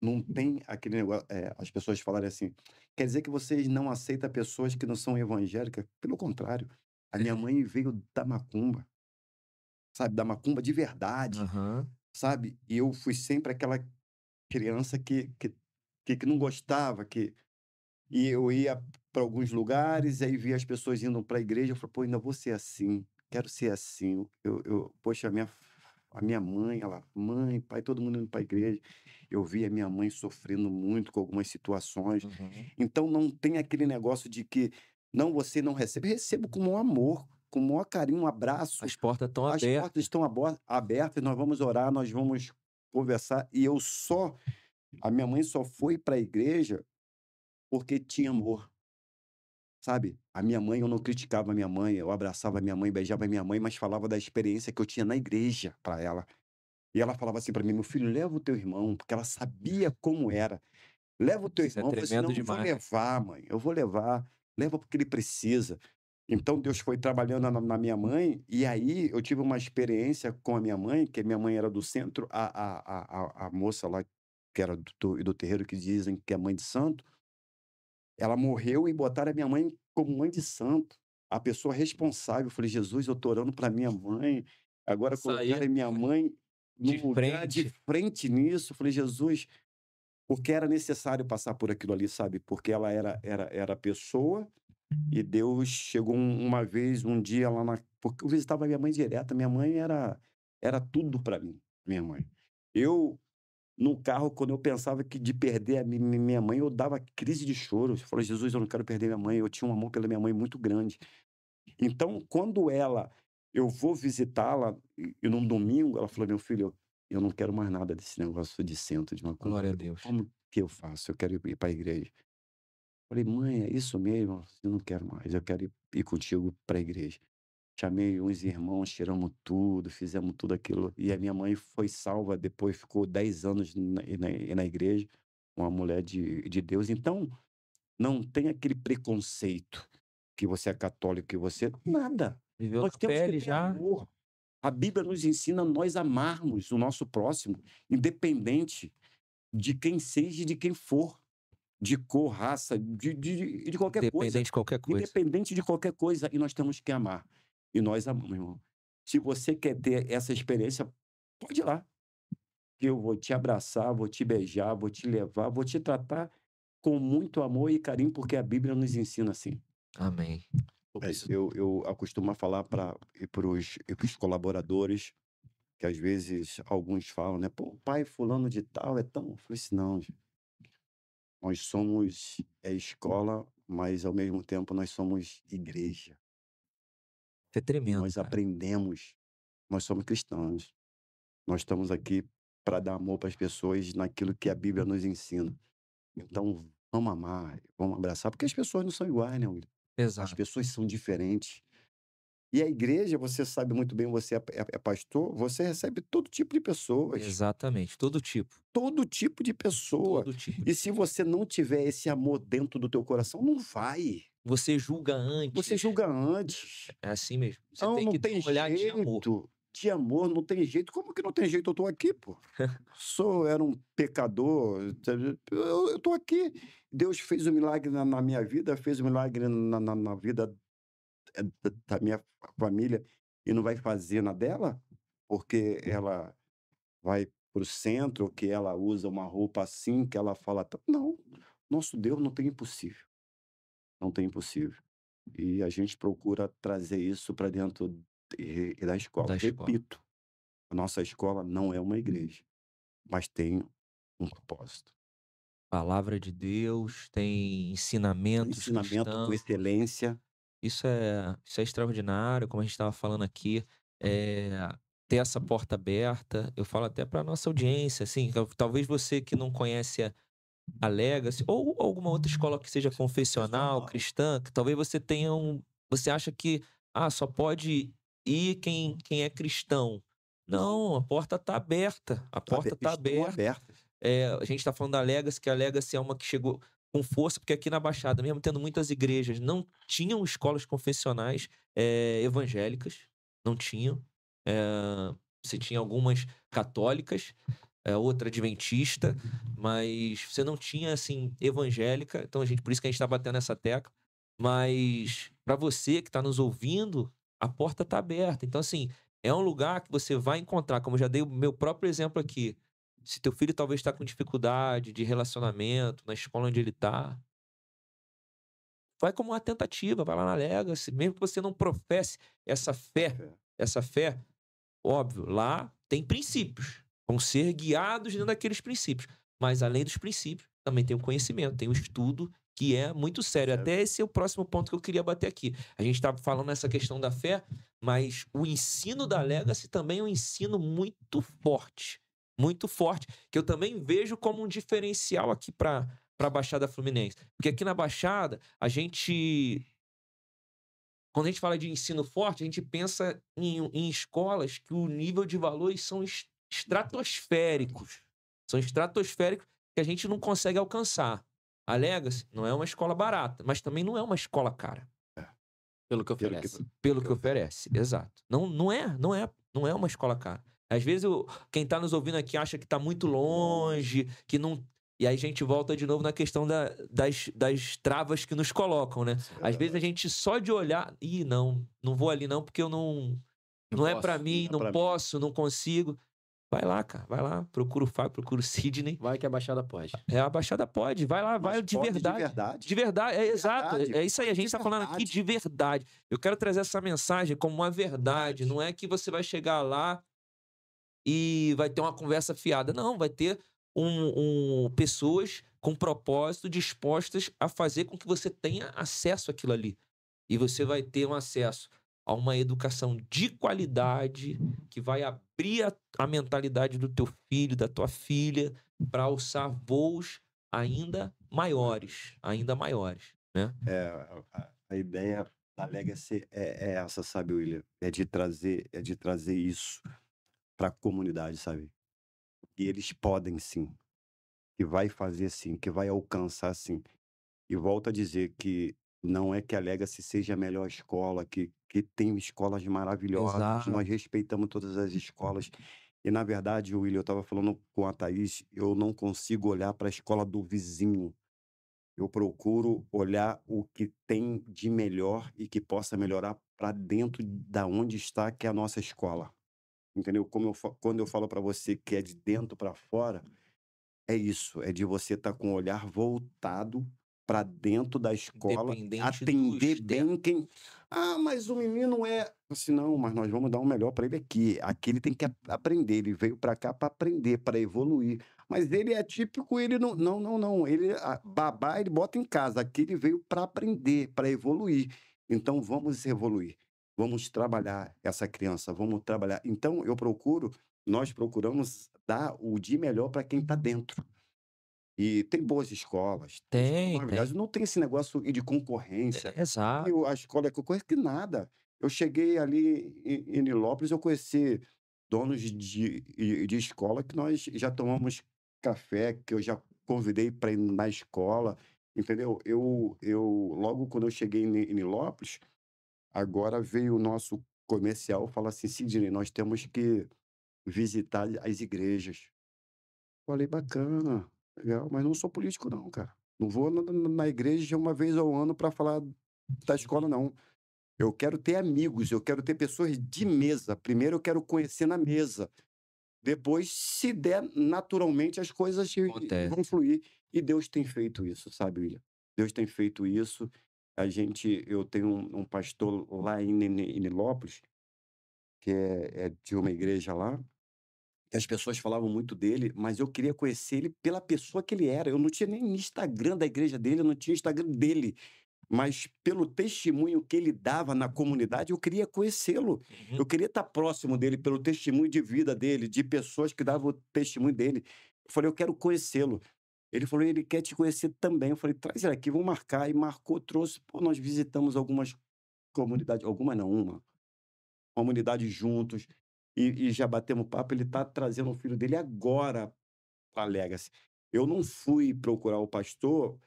não tem aquele negócio, as pessoas falarem assim, quer dizer que vocês não aceitam pessoas que não são evangélicas? Pelo contrário, a minha mãe veio da macumba, sabe, da macumba de verdade, Aham. sabe? E eu fui sempre aquela criança que não gostava, e eu ia para alguns lugares, aí via as pessoas indo para a igreja, eu falei: "Pô, ainda vou ser assim, quero ser assim". Poxa, a minha mãe, ela mãe, pai, todo mundo indo para a igreja. Eu via a minha mãe sofrendo muito com algumas situações. Uhum. Então não tem aquele negócio de que: "Não, você não recebe". Recebo com o maior amor, com o maior carinho, um abraço. As portas estão As portas abertas. estão abertas, nós vamos orar, nós vamos conversar. A minha mãe só foi para a igreja porque tinha amor, sabe? A minha mãe, eu não criticava a minha mãe, eu abraçava a minha mãe, beijava a minha mãe, mas falava da experiência que eu tinha na igreja para ela. E ela falava assim para mim: "Meu filho, leva o teu irmão", porque ela sabia como era. "Leva o teu Isso é irmão". Eu falei assim: tremendo "Não, eu vou demais. levar, mãe, eu vou levar. Leva porque ele precisa". Então Deus foi trabalhando na minha mãe, e aí eu tive uma experiência com a minha mãe, que a minha mãe era do centro, a moça lá, que era do terreiro, que dizem que é mãe de santo, ela morreu e botaram a minha mãe como mãe de santo, a pessoa responsável. Eu falei: "Jesus, eu tô orando para minha mãe, agora Isso aí, colocaram a minha mãe De num lugar de frente. frente nisso". Eu falei: "Jesus", porque era necessário passar por aquilo ali, sabe, porque ela era a pessoa, e Deus chegou uma vez, um dia lá na porque eu visitava minha mãe direto, minha mãe era tudo para mim, minha mãe. Eu no carro, quando eu pensava que de perder a minha mãe, eu dava crise de choro. Eu falei: "Jesus, eu não quero perder minha mãe". Eu tinha um amor pela minha mãe muito grande. Então, quando eu vou visitá-la, e num domingo, ela falou: "Meu filho, eu não quero mais nada desse negócio de centro, de macumba". Eu Glória a falei: Deus. "Como que eu faço? Eu quero ir para a igreja". Falei: "Mãe, é isso mesmo? Eu não quero mais, eu quero ir contigo para a igreja". Chamei uns irmãos, tiramos tudo, fizemos tudo aquilo. E a minha mãe foi salva, depois ficou 10 anos na igreja, uma mulher de Deus. Então, não tem aquele preconceito que você é católico, que você. Nada. Viveu Nós na temos que pele ter já. amor. A Bíblia nos ensina a nós amarmos o nosso próximo, independente de quem seja e de quem for, de cor, raça, de qualquer coisa. Independente de qualquer coisa. Independente de qualquer coisa, e nós temos que amar. E nós amamos, irmão. Se você quer ter essa experiência, pode ir lá, que eu vou te abraçar, vou te beijar, vou te levar, vou te tratar com muito amor e carinho, porque a Bíblia nos ensina assim. Amém. Eu acostumo falar para os colaboradores, que às vezes alguns falam, né? "Pô, o pai fulano de tal é tão". Eu falei assim: "Não, gente, nós somos escola, mas ao mesmo tempo nós somos igreja. Isso é tremendo, Nós cara. aprendemos. nós somos cristãos. Nós estamos aqui para dar amor para as pessoas naquilo que a Bíblia nos ensina. Então, vamos amar, vamos abraçar, porque as pessoas não são iguais, né, William? As Exato. pessoas são diferentes. E a igreja, você sabe muito bem, você é pastor, você recebe todo tipo de pessoas. Exatamente. Todo tipo. Todo tipo de pessoa. Todo tipo. E se você não tiver esse amor dentro do teu coração, não vai. Você julga antes. Você julga antes. É assim mesmo. Você Não, tem não que ter tem um olhar de amor. jeito. De amor, não tem jeito. Como que não tem jeito? Eu tô aqui, pô. Era um pecador. Eu tô aqui. Deus fez um milagre na minha vida, fez um milagre na vida da minha família e não vai fazer na dela? Porque ela vai para o centro, que ela usa uma roupa assim, que ela fala. Não, nosso Deus não tem impossível. Não tem impossível. E a gente procura trazer isso para dentro da escola. Da escola. Repito, a nossa escola não é uma igreja, mas tem um propósito. Palavra de Deus, tem ensinamentos Ensinamento com cristãos. excelência. Isso é extraordinário, como a gente estava falando aqui. Ter essa porta aberta, eu falo até para nossa audiência, assim, talvez você que não conhece a Legacy, ou alguma outra escola que seja confessional, cristã, que talvez você tenha você acha que só pode ir quem é cristão. Não, a porta está aberta. A porta está aberta. A gente está falando da Legacy, que a Legacy é uma que chegou com força, porque aqui na Baixada, mesmo tendo muitas igrejas, não tinham escolas confessionais evangélicas, não tinham. Você tinha algumas católicas, outra adventista, mas você não tinha, assim, evangélica. Então, por isso que a gente está batendo essa tecla. Mas, para você que está nos ouvindo, a porta está aberta. Então, assim, é um lugar que você vai encontrar, como eu já dei o meu próprio exemplo aqui. Se teu filho talvez está com dificuldade de relacionamento na escola onde ele está, vai como uma tentativa, vai lá na Legacy, mesmo que você não professe essa fé, óbvio, lá tem princípios, vão ser guiados dentro daqueles princípios, mas além dos princípios, também tem o conhecimento, tem o estudo, que é muito sério. Até esse é o próximo ponto que eu queria bater aqui. A gente está falando nessa questão da fé, mas o ensino da Legacy também é um ensino muito forte, que eu também vejo como um diferencial aqui para a Baixada Fluminense. Porque aqui na Baixada, quando a gente fala de ensino forte, a gente pensa em escolas que o nível de valores são estratosféricos. São estratosféricos que a gente não consegue alcançar. A Legacy não é uma escola barata, mas também não é uma escola cara. Pelo que oferece. Pelo que oferece, exato. Não é uma escola cara. Às vezes quem está nos ouvindo aqui acha que está muito longe, que não. E aí a gente volta de novo na questão das travas que nos colocam, né? Às vezes a gente só de olhar, não vou ali não, porque eu não é para mim, não posso, não consigo. Vai lá, cara, vai lá, procura o Fábio, procura o Sidney. Vai que a Baixada pode. A Baixada pode, vai lá, vai de verdade. De verdade, exato. É isso aí, a gente tá falando aqui de verdade. Eu quero trazer essa mensagem como uma verdade. Não é que você vai chegar lá e vai ter uma conversa fiada. Não, vai ter pessoas com propósito dispostas a fazer com que você tenha acesso àquilo ali. E você vai ter um acesso a uma educação de qualidade que vai abrir a mentalidade do teu filho, da tua filha, para alçar voos ainda maiores, né? A ideia da Legacy é essa, sabe, William? É de trazer isso para a comunidade, sabe? E eles podem sim, que vai fazer sim, que vai alcançar sim. E volto a dizer que não é que a Legacy seja a melhor escola, que tem escolas maravilhosas, Exato. nós respeitamos todas as escolas. E, na verdade, William, eu estava falando com a Thaís, eu não consigo olhar para a escola do vizinho. Eu procuro olhar o que tem de melhor e que possa melhorar para dentro da onde está, que é a nossa escola. Entendeu? Quando eu falo para você que é de dentro para fora, é isso, é de você estar com o olhar voltado para dentro da escola, atender bem quem. Mas o menino é. Assim, não, mas nós vamos dar o melhor para ele aqui. Aqui ele tem que aprender. Ele veio para cá para aprender, para evoluir. Mas ele é típico, ele não. Não. Ele, babá, ele bota em casa. Aqui ele veio para aprender, para evoluir. Então vamos evoluir. vamos trabalhar essa criança, vamos trabalhar. Então, nós procuramos dar o de melhor para quem está dentro. E tem boas escolas, tem escolas Tem, maravilhosas, tem. não tem esse negócio de concorrência. Exato. A escola é concorrência, que nada. Eu cheguei ali em Nilópolis, eu conheci donos de escola que nós já tomamos café, que eu já convidei para ir na escola, entendeu? Logo quando eu cheguei em Nilópolis, agora veio o nosso comercial falar assim: Sidney, nós temos que visitar as igrejas. Falei: "Bacana, legal", mas não sou político não, cara. Não vou na igreja uma vez ao ano para falar da escola não. Eu quero ter amigos, eu quero ter pessoas de mesa. Primeiro eu quero conhecer na mesa, depois, se der, naturalmente as coisas vão Acontece. fluir. E Deus tem feito isso, sabe, William? Deus tem feito isso. Eu tenho um pastor lá em Nilópolis, que é de uma igreja lá, que as pessoas falavam muito dele, mas eu queria conhecer ele pela pessoa que ele era. Eu não tinha nem Instagram da igreja dele, eu não tinha Instagram dele, mas pelo testemunho que ele dava na comunidade, eu queria conhecê-lo. Uhum. Eu queria estar próximo dele pelo testemunho de vida dele, de pessoas que davam o testemunho dele. Eu falei: "Eu quero conhecê-lo". Ele falou: "Ele quer te conhecer também". Eu falei: "Traz ele aqui, vamos marcar". E marcou, trouxe. Pô, nós visitamos algumas comunidades, alguma não, uma comunidade juntos, e já batemos papo. Ele está trazendo o filho dele agora para a Legacy. Eu não fui procurar o pastor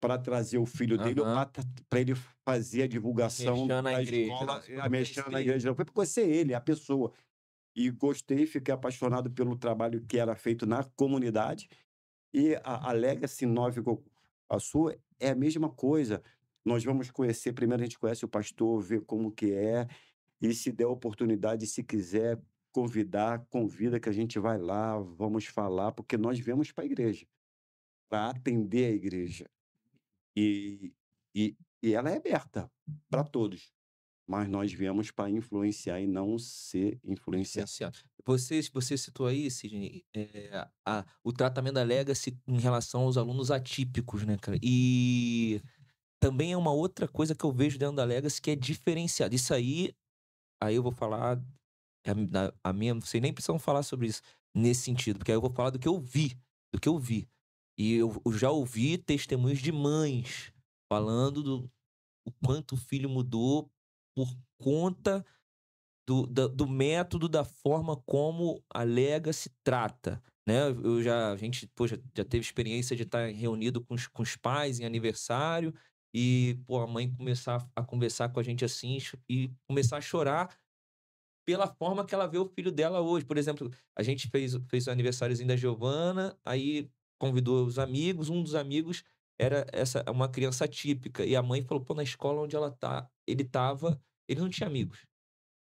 para trazer o filho dele ou Aham. para ele fazer a divulgação Mexendo na da igreja. escola, Nossa, foi mexendo na conhecer. igreja, não. Foi para conhecer ele, a pessoa. E gostei, fiquei apaixonado pelo trabalho que era feito na comunidade. E a Legacy Nova Iguaçu é a mesma coisa. Nós vamos conhecer, primeiro a gente conhece o pastor, vê como que é, e se der oportunidade, se quiser convidar, convida, que a gente vai lá, vamos falar, porque nós viemos para a igreja, para atender a igreja. E e ela é aberta para todos, mas nós viemos para influenciar e não ser influenciado. Influenciado. Você citou aí, Sidney, o tratamento da Legacy em relação aos alunos atípicos, né, cara? E também é uma outra coisa que eu vejo dentro da Legacy que é diferenciado. Isso aí eu vou falar, a minha, vocês nem precisam falar sobre isso nesse sentido, porque aí eu vou falar do que eu vi. E eu já ouvi testemunhos de mães falando do o quanto o filho mudou por conta do método, da forma como a Legacy trata, né. A gente, poxa, já teve experiência de estar reunido com os pais em aniversário e, pô, a mãe começar a conversar com a gente assim e começar a chorar pela forma que ela vê o filho dela hoje. Por exemplo, a gente fez o aniversáriozinho da Giovana, aí convidou os amigos, um dos amigos era uma criança atípica, e a mãe falou: "Pô, na escola onde ele estava, ele não tinha amigos.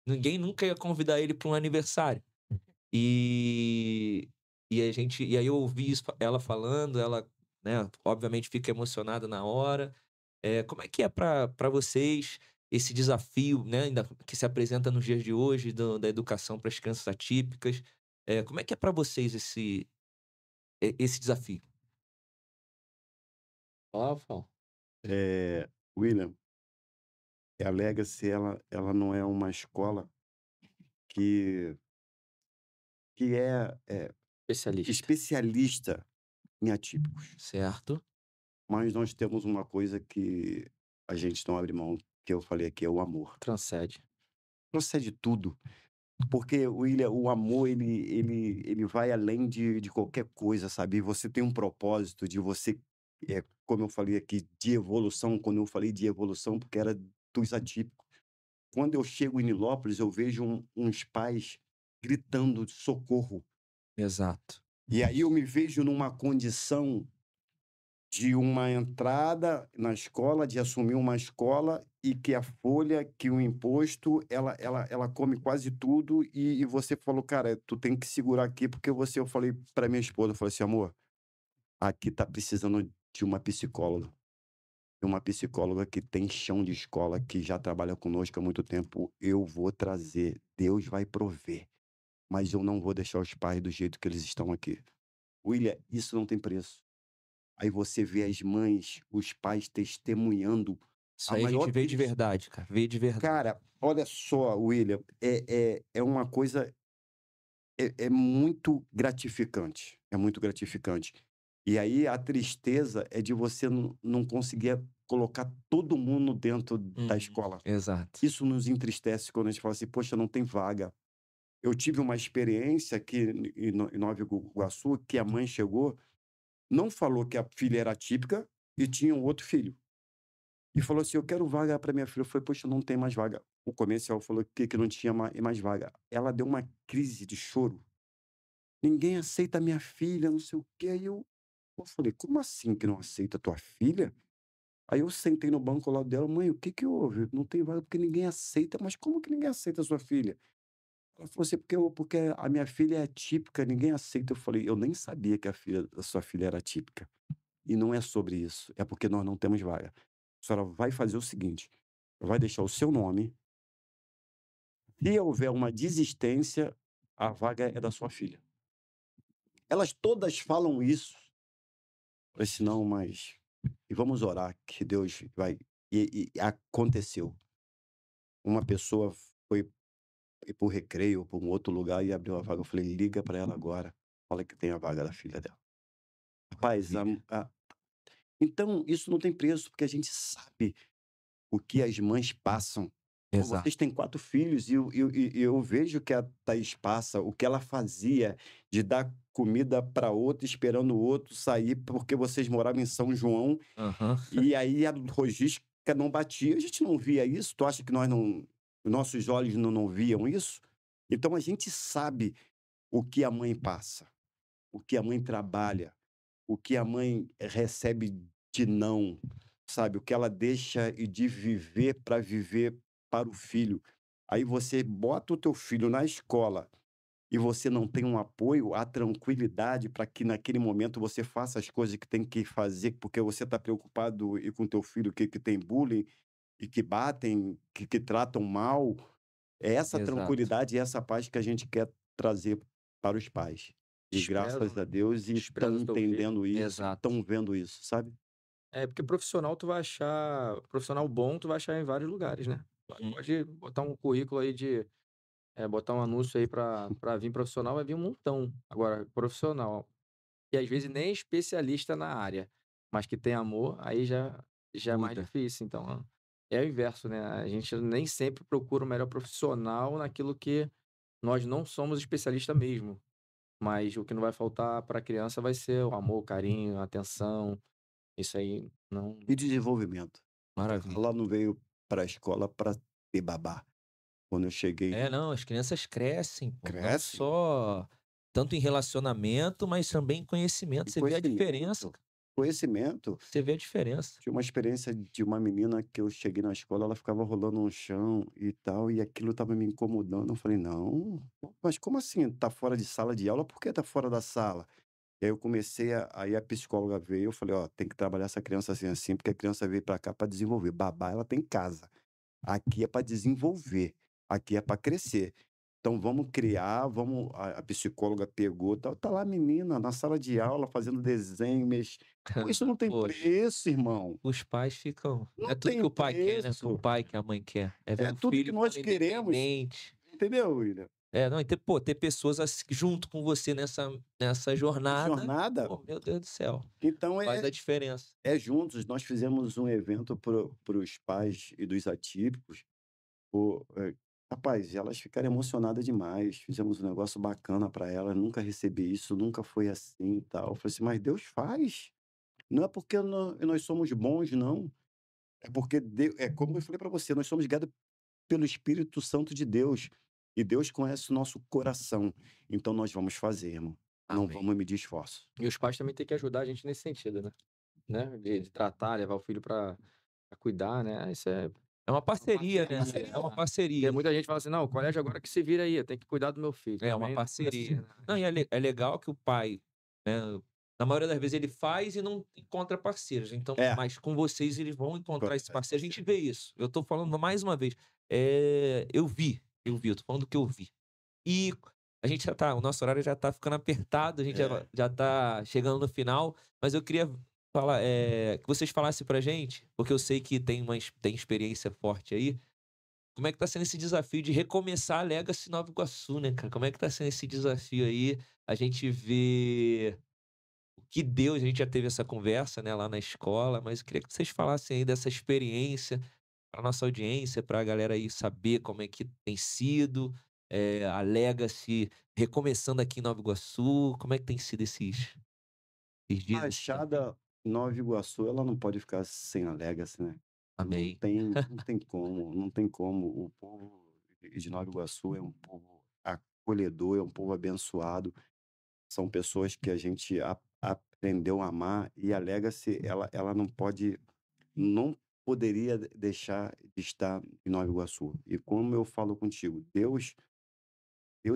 Ninguém nunca ia convidar ele para um aniversário". E e aí eu ouvi isso, ela falando, ela, né, obviamente fica emocionada na hora. Como é que é para vocês esse desafio, né, ainda que se apresenta nos dias de hoje da educação para as crianças atípicas? Como é que é para vocês esse desafio? Fala. William, a Legacy ela não é uma escola que é Especialista. especialista em atípicos, Certo? mas nós temos uma coisa que a gente não abre mão, que eu falei aqui, é o amor. Transcende. Procede tudo, porque, William, o amor ele vai além de qualquer coisa, sabe. Você tem um propósito de você, como eu falei aqui, de evolução. Quando eu falei de evolução, porque era dos atípicos. Quando eu chego em Nilópolis, eu vejo uns pais gritando de socorro. Exato. E aí eu me vejo numa condição de uma entrada na escola, de assumir uma escola, e que a folha, que o imposto, ela come quase tudo. E você falou: "Cara, tu tem que segurar aqui", porque eu falei para minha esposa, eu falei assim: "Amor, aqui tá precisando de uma psicóloga que tem chão de escola, que já trabalha conosco há muito tempo. Eu vou trazer, Deus vai prover, mas eu não vou deixar os pais do jeito que eles estão aqui". William, isso não tem preço. Aí você vê as mães, os pais testemunhando Isso aí a gente veio de verdade, cara. Veio de verdade. Cara, olha só, William, é uma coisa, é muito gratificante. É muito gratificante. E aí a tristeza é de você não conseguir colocar todo mundo dentro da escola. Exato. Isso nos entristece quando a gente fala assim, poxa, não tem vaga. Eu tive uma experiência aqui em Nova Iguaçu, que a mãe chegou, não falou que a filha era típica e tinha um outro filho. E falou assim, eu quero vaga para minha filha. Eu falei, poxa, não tem mais vaga. O comercial falou que não tinha mais vaga. Ela deu uma crise de choro. Ninguém aceita minha filha, não sei o quê. Aí eu falei, como assim que não aceita tua filha? Aí eu sentei no banco ao lado dela, mãe, o que que houve? Não tem vaga porque ninguém aceita. Mas como que ninguém aceita a sua filha? Ela falou assim, porque a minha filha é atípica, ninguém aceita. Eu falei, eu nem sabia que a sua filha era atípica. E não é sobre isso, é porque nós não temos vaga. A senhora vai fazer o seguinte, vai deixar o seu nome. Se houver uma desistência, a vaga é da sua filha. Elas todas falam isso. Eu falei assim, não, mas... E vamos orar que Deus vai... E aconteceu. Uma pessoa foi para o recreio, para um outro lugar e abriu a vaga. Eu falei, liga para ela agora. Fala que tem a vaga da filha dela. Rapaz, então isso não tem preço, porque a gente sabe o que as mães passam. Pô, Exato. vocês têm 4 filhos e eu vejo que a Thaís passa, o que ela fazia de dar comida para outro, esperando o outro sair, porque vocês moravam em São João, e aí a logística não batia. A gente não via isso? Tu acha que nossos olhos não viam isso? Então a gente sabe o que a mãe passa, o que a mãe trabalha, o que a mãe recebe de não, sabe? O que ela deixa de viver para o filho. Aí você bota o teu filho na escola e você não tem um apoio, a tranquilidade para que naquele momento você faça as coisas que tem que fazer, porque você está preocupado e com teu filho que tem bullying e que batem, que tratam mal. É essa Exato. tranquilidade e essa paz que a gente quer trazer para os pais. E graças a Deus estão entendendo isso, Exato. estão vendo isso, sabe? É, porque profissional tu vai achar, profissional bom tu vai achar em vários lugares, né? Pode botar um currículo aí botar um anúncio aí pra vir profissional, vai vir um montão. Agora, profissional, e às vezes nem especialista na área, mas que tem amor, aí já é mais Muda. difícil. Então, é o inverso, né? A gente nem sempre procura o melhor profissional naquilo que nós não somos especialista mesmo. Mas o que não vai faltar para a criança vai ser o amor, o carinho, a atenção. Isso aí não. E desenvolvimento. Maravilha. Ela não veio para a escola para ter babá. Quando eu cheguei. Não, as crianças crescem, pô. Não Crescem. só tanto em relacionamento, mas também em conhecimento. Você vê a diferença. Conhecimento. Você vê a diferença. Tinha uma experiência de uma menina que eu cheguei na escola, ela ficava rolando no chão e tal, e aquilo estava me incomodando. Eu falei, não, mas como assim? Tá fora de sala de aula? Por que tá fora da sala? E aí eu comecei aí a psicóloga veio, eu falei, ó, tem que trabalhar essa criança assim, porque a criança veio para cá para desenvolver. Babá, ela tem casa. Aqui é para desenvolver, aqui é para crescer. Então vamos criar, a psicóloga pegou, tá lá a menina na sala de aula fazendo desenho, mas pô, isso não tem Poxa. preço, irmão. Os pais ficam. Não É tudo tem que o pai quer, né? preço. Que o pai, que a mãe quer. É ver É o tudo filho que nós ficando queremos. independente. Entendeu, William? Não, e ter pessoas junto com você nessa jornada. Pô, meu Deus do céu. Então Faz a diferença. juntos. Nós fizemos um evento para os pais e dos atípicos. Rapaz, elas ficaram emocionadas demais. Fizemos um negócio bacana para elas. Nunca recebi isso, nunca foi assim e tal. Eu falei assim, mas Deus faz. Não é porque nós somos bons, não. É porque, como eu falei para você, nós somos guiados pelo Espírito Santo de Deus. E Deus conhece o nosso coração. Então nós vamos fazer, irmão. Não Amém. vamos medir esforço. E os pais também têm que ajudar a gente nesse sentido, né? De tratar, levar o filho para cuidar, né? Isso é uma parceria, né? É uma Porque parceria. muita gente fala assim, não, o colégio agora que se vira aí, eu tenho que cuidar do meu filho. É uma Também parceria. assim, né? Não, e é legal que o pai, né, na maioria das vezes ele faz e não encontra parceiros. Então, mas com vocês eles vão encontrar esse parceiro. A gente vê isso. Eu tô falando mais uma vez. Eu vi. Eu tô falando do que eu vi. E a gente o nosso horário já tá ficando apertado, a gente já tá chegando no final, mas eu queria que vocês falassem pra gente, porque eu sei que tem experiência forte aí. Como é que tá sendo esse desafio de recomeçar a Legacy Nova Iguaçu, né, cara? Como é que tá sendo esse desafio aí? A gente vê o que deu, a gente já teve essa conversa, né, lá na escola, mas eu queria que vocês falassem aí dessa experiência pra nossa audiência, pra galera aí saber como é que tem sido, a Legacy recomeçando aqui em Nova Iguaçu. Como é que tem sido esses dias, esse tempo aí? Baixada Nova Iguaçu, ela não pode ficar sem a Legacy, né? Amém. Não tem como, não tem como. O povo de Nova Iguaçu é um povo acolhedor, é um povo abençoado. São pessoas que a gente aprendeu a amar e a Legacy, ela não poderia deixar de estar em Nova Iguaçu. E como eu falo contigo, Deus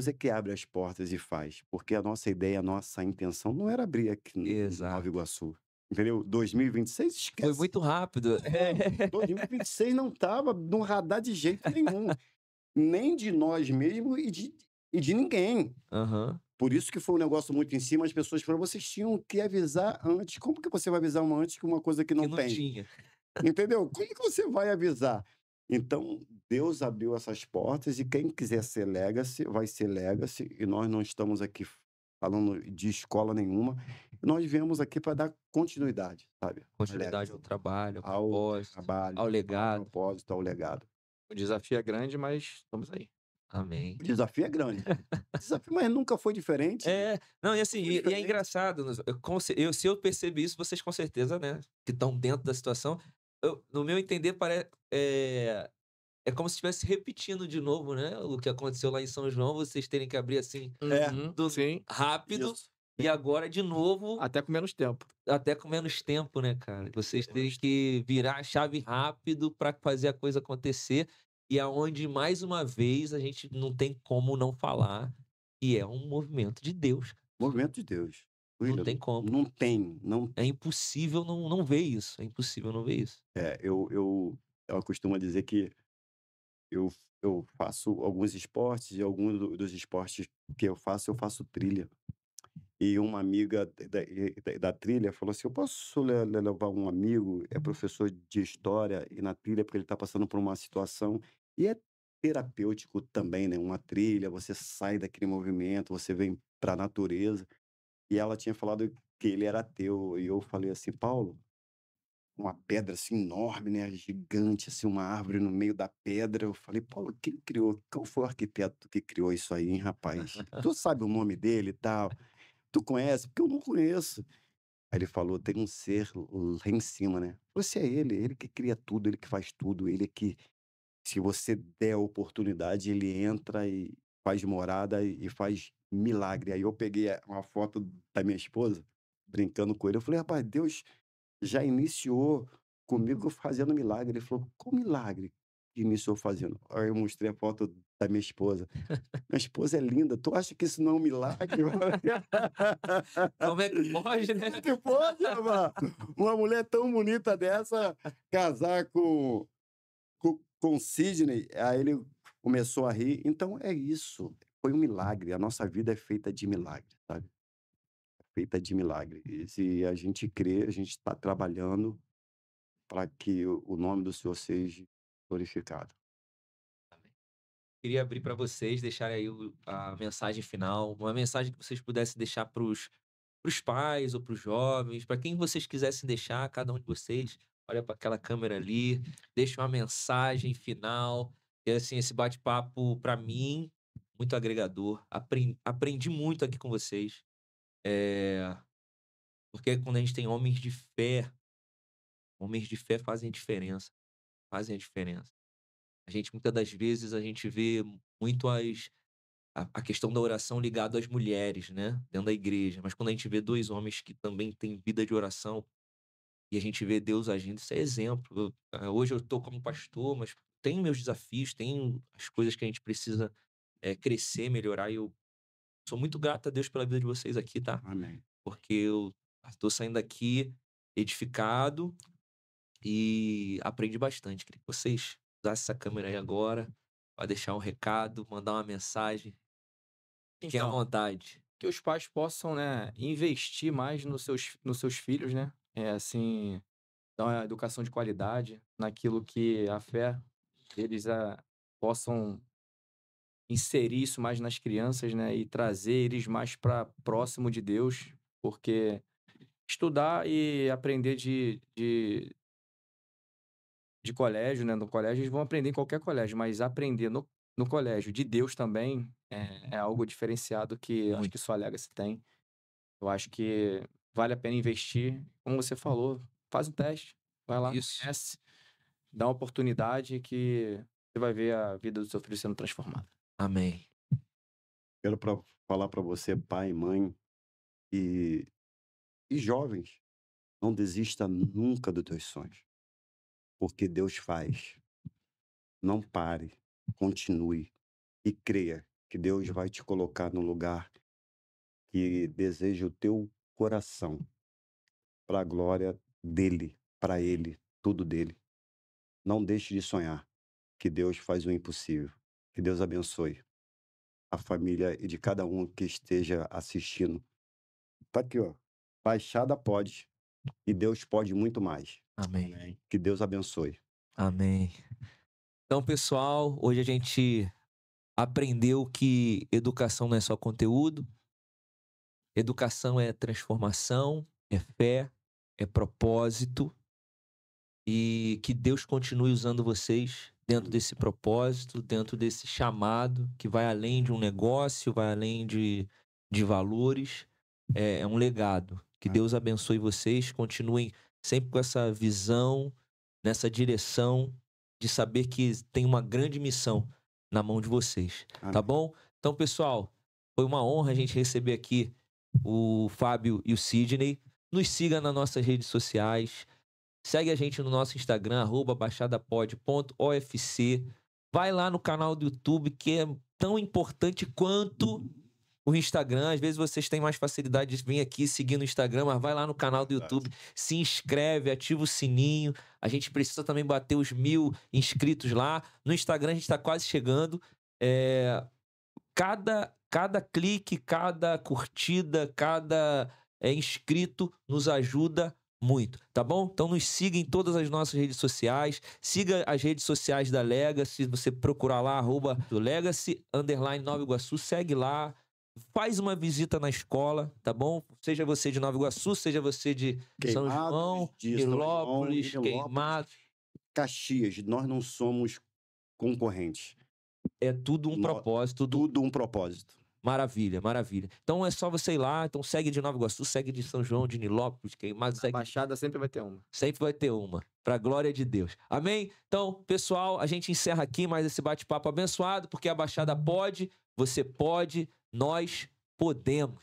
é que abre as portas e faz, porque a nossa ideia, a nossa intenção não era abrir aqui em Nova Exato. Iguaçu, entendeu? 2026, Foi esquece. muito rápido. Não, 2026 não estava no radar de jeito nenhum, nem de nós mesmos e de ninguém. Aham. Por isso que foi um negócio muito em cima, as pessoas falaram, vocês tinham que avisar antes. Como que você vai avisar uma antes que uma coisa que Que não não tem? tinha. Entendeu? Como que você vai avisar? Então, Deus abriu essas portas e quem quiser ser Legacy, vai ser Legacy. E nós não estamos aqui falando de escola nenhuma. Nós viemos aqui para dar continuidade, sabe? À Continuidade ao Legacy, trabalho, ao ao propósito, trabalho, ao ao legado. propósito, ao legado. O desafio é grande, mas estamos aí. Amém. O desafio é grande. O desafio, mas nunca foi diferente. É, não, e assim, Foi e é diferente. engraçado, se eu percebi isso, vocês com certeza, né, que estão dentro da situação, no meu entender, é como se estivesse repetindo de novo, né, o que aconteceu lá em São João, vocês terem que abrir assim, É, Sim, rápido, isso. e agora de novo, até com menos tempo. até com menos tempo, né, cara? Vocês terem que virar a chave rápido para fazer a coisa acontecer, e aonde mais uma vez a gente não tem como não falar que é um movimento de Deus, cara. Movimento de Deus. Não William, tem como. não tem, não. É impossível não ver isso, é impossível não ver isso. Eu costumo dizer que eu, eu faço alguns esportes e alguns dos esportes que eu faço trilha. E uma amiga da trilha falou assim: eu posso levar um amigo, é professor de história, e na trilha, porque ele está passando por uma situação. E é terapêutico também, né? Uma trilha, você sai daquele movimento, você vem para a natureza. E ela tinha falado que ele era ateu. E eu falei assim: Paulo, uma pedra assim enorme, né? Gigante, assim, uma árvore no meio da pedra. Eu falei: Paulo, quem criou? Qual foi o arquiteto que criou isso aí, hein, rapaz? Tu sabe o nome dele e tal? Tu conhece? Porque eu não conheço. Aí ele falou: tem um ser lá em cima, né? Você é ele que cria tudo, ele que faz tudo, ele que, se você der a oportunidade, ele entra e faz morada e faz milagre. Aí eu peguei uma foto da minha esposa, brincando com ele. Eu falei: rapaz, Deus já iniciou comigo fazendo milagre. Ele falou: qual milagre que iniciou fazendo? Aí eu mostrei a foto da minha esposa. Minha esposa é linda, tu acha que isso não é um milagre? Como é que pode, né? Como é que pode, rapaz? Uma mulher tão bonita dessa casar com o Sidney? Aí ele começou a rir. Então é isso, foi um milagre. A nossa vida é feita de milagre, sabe? Feita de milagre. E se a gente crê, a gente está trabalhando para que o nome do Senhor seja glorificado. Queria abrir para vocês deixarem aí a mensagem final, uma mensagem que vocês pudessem deixar para os pais ou para os jovens, para quem vocês quisessem deixar, cada um de vocês, olha para aquela câmera ali, deixa uma mensagem final. E assim, esse bate-papo, para mim, muito agregador. Aprendi muito aqui com vocês. Porque quando a gente tem homens de fé fazem diferença. Fazem a diferença. A gente, muitas das vezes, a gente vê muito a questão da oração ligada às mulheres, né? Dentro da igreja. Mas quando a gente vê dois homens que também têm vida de oração e a gente vê Deus agindo, isso é exemplo. Hoje eu estou como pastor, mas tem meus desafios, tem as coisas que a gente precisa crescer, melhorar. E eu sou muito grato a Deus pela vida de vocês aqui, tá? Amém. Porque eu estou saindo daqui edificado e aprendi bastante. Queria que vocês usassem essa câmera aí agora para deixar um recado, mandar uma mensagem. Fiquem à Então, vontade. que os pais possam, né, investir mais nos seus filhos, né? assim, dar uma educação de qualidade naquilo que a fé, eles possam inserir isso mais nas crianças, né? E trazer eles mais para próximo de Deus, porque estudar e aprender de colégio, né? No colégio, eles vão aprender em qualquer colégio, mas aprender no colégio de Deus também é algo diferenciado que acho que só a Legacy tem. Eu acho que vale a pena investir. Como você falou, faz um teste, vai lá, conhece, dá uma oportunidade que você vai ver a vida do seu filho sendo transformada. Amém. Quero falar para você, pai, mãe e jovens, não desista nunca dos teus sonhos, porque Deus faz. Não pare, continue e creia que Deus vai te colocar no lugar que deseja o teu coração, para a glória dele, para ele, tudo dele. Não deixe de sonhar, que Deus faz o impossível. Que Deus abençoe a família e de cada um que esteja assistindo. Tá aqui, ó. Baixada pode e Deus pode muito mais. Amém. Que Deus abençoe. Amém. Então, pessoal, hoje a gente aprendeu que educação não é só conteúdo. Educação é transformação, é fé, é propósito. E que Deus continue usando vocês dentro desse propósito, dentro desse chamado, que vai além de um negócio, vai além de valores. É um legado. Que Deus abençoe vocês, continuem sempre com essa visão, nessa direção de saber que tem uma grande missão na mão de vocês. Amém. Tá bom? Então, pessoal, foi uma honra a gente receber aqui o Fábio e o Sidney. Nos siga nas nossas redes sociais. Segue a gente no nosso Instagram, @baixadapod.ofc. Vai lá no canal do YouTube, que é tão importante quanto o Instagram. Às vezes vocês têm mais facilidade de vir aqui seguir no Instagram, mas vai lá no canal do YouTube, se inscreve, ativa o sininho. A gente precisa também bater os 1000 inscritos lá. No Instagram a gente está quase chegando. Cada clique, cada curtida, cada inscrito nos ajuda muito, tá bom? Então nos siga em todas as nossas redes sociais, siga as redes sociais da Legacy, se você procurar lá, @Legacy_Nova Iguaçu, segue lá, faz uma visita na escola, tá bom? Seja você de Nova Iguaçu, seja você de São João, Nilópolis, Queimados, Caxias, nós não somos concorrentes. É tudo um propósito. Tudo um propósito. Maravilha, maravilha. Então é só você ir lá, então segue de Nova Iguaçu, segue de São João, de Nilópolis, Queimados. A Baixada sempre vai ter uma. Sempre vai ter uma, pra glória de Deus. Amém? Então, pessoal, a gente encerra aqui mais esse bate-papo abençoado, porque a Baixada pode, você pode, nós podemos.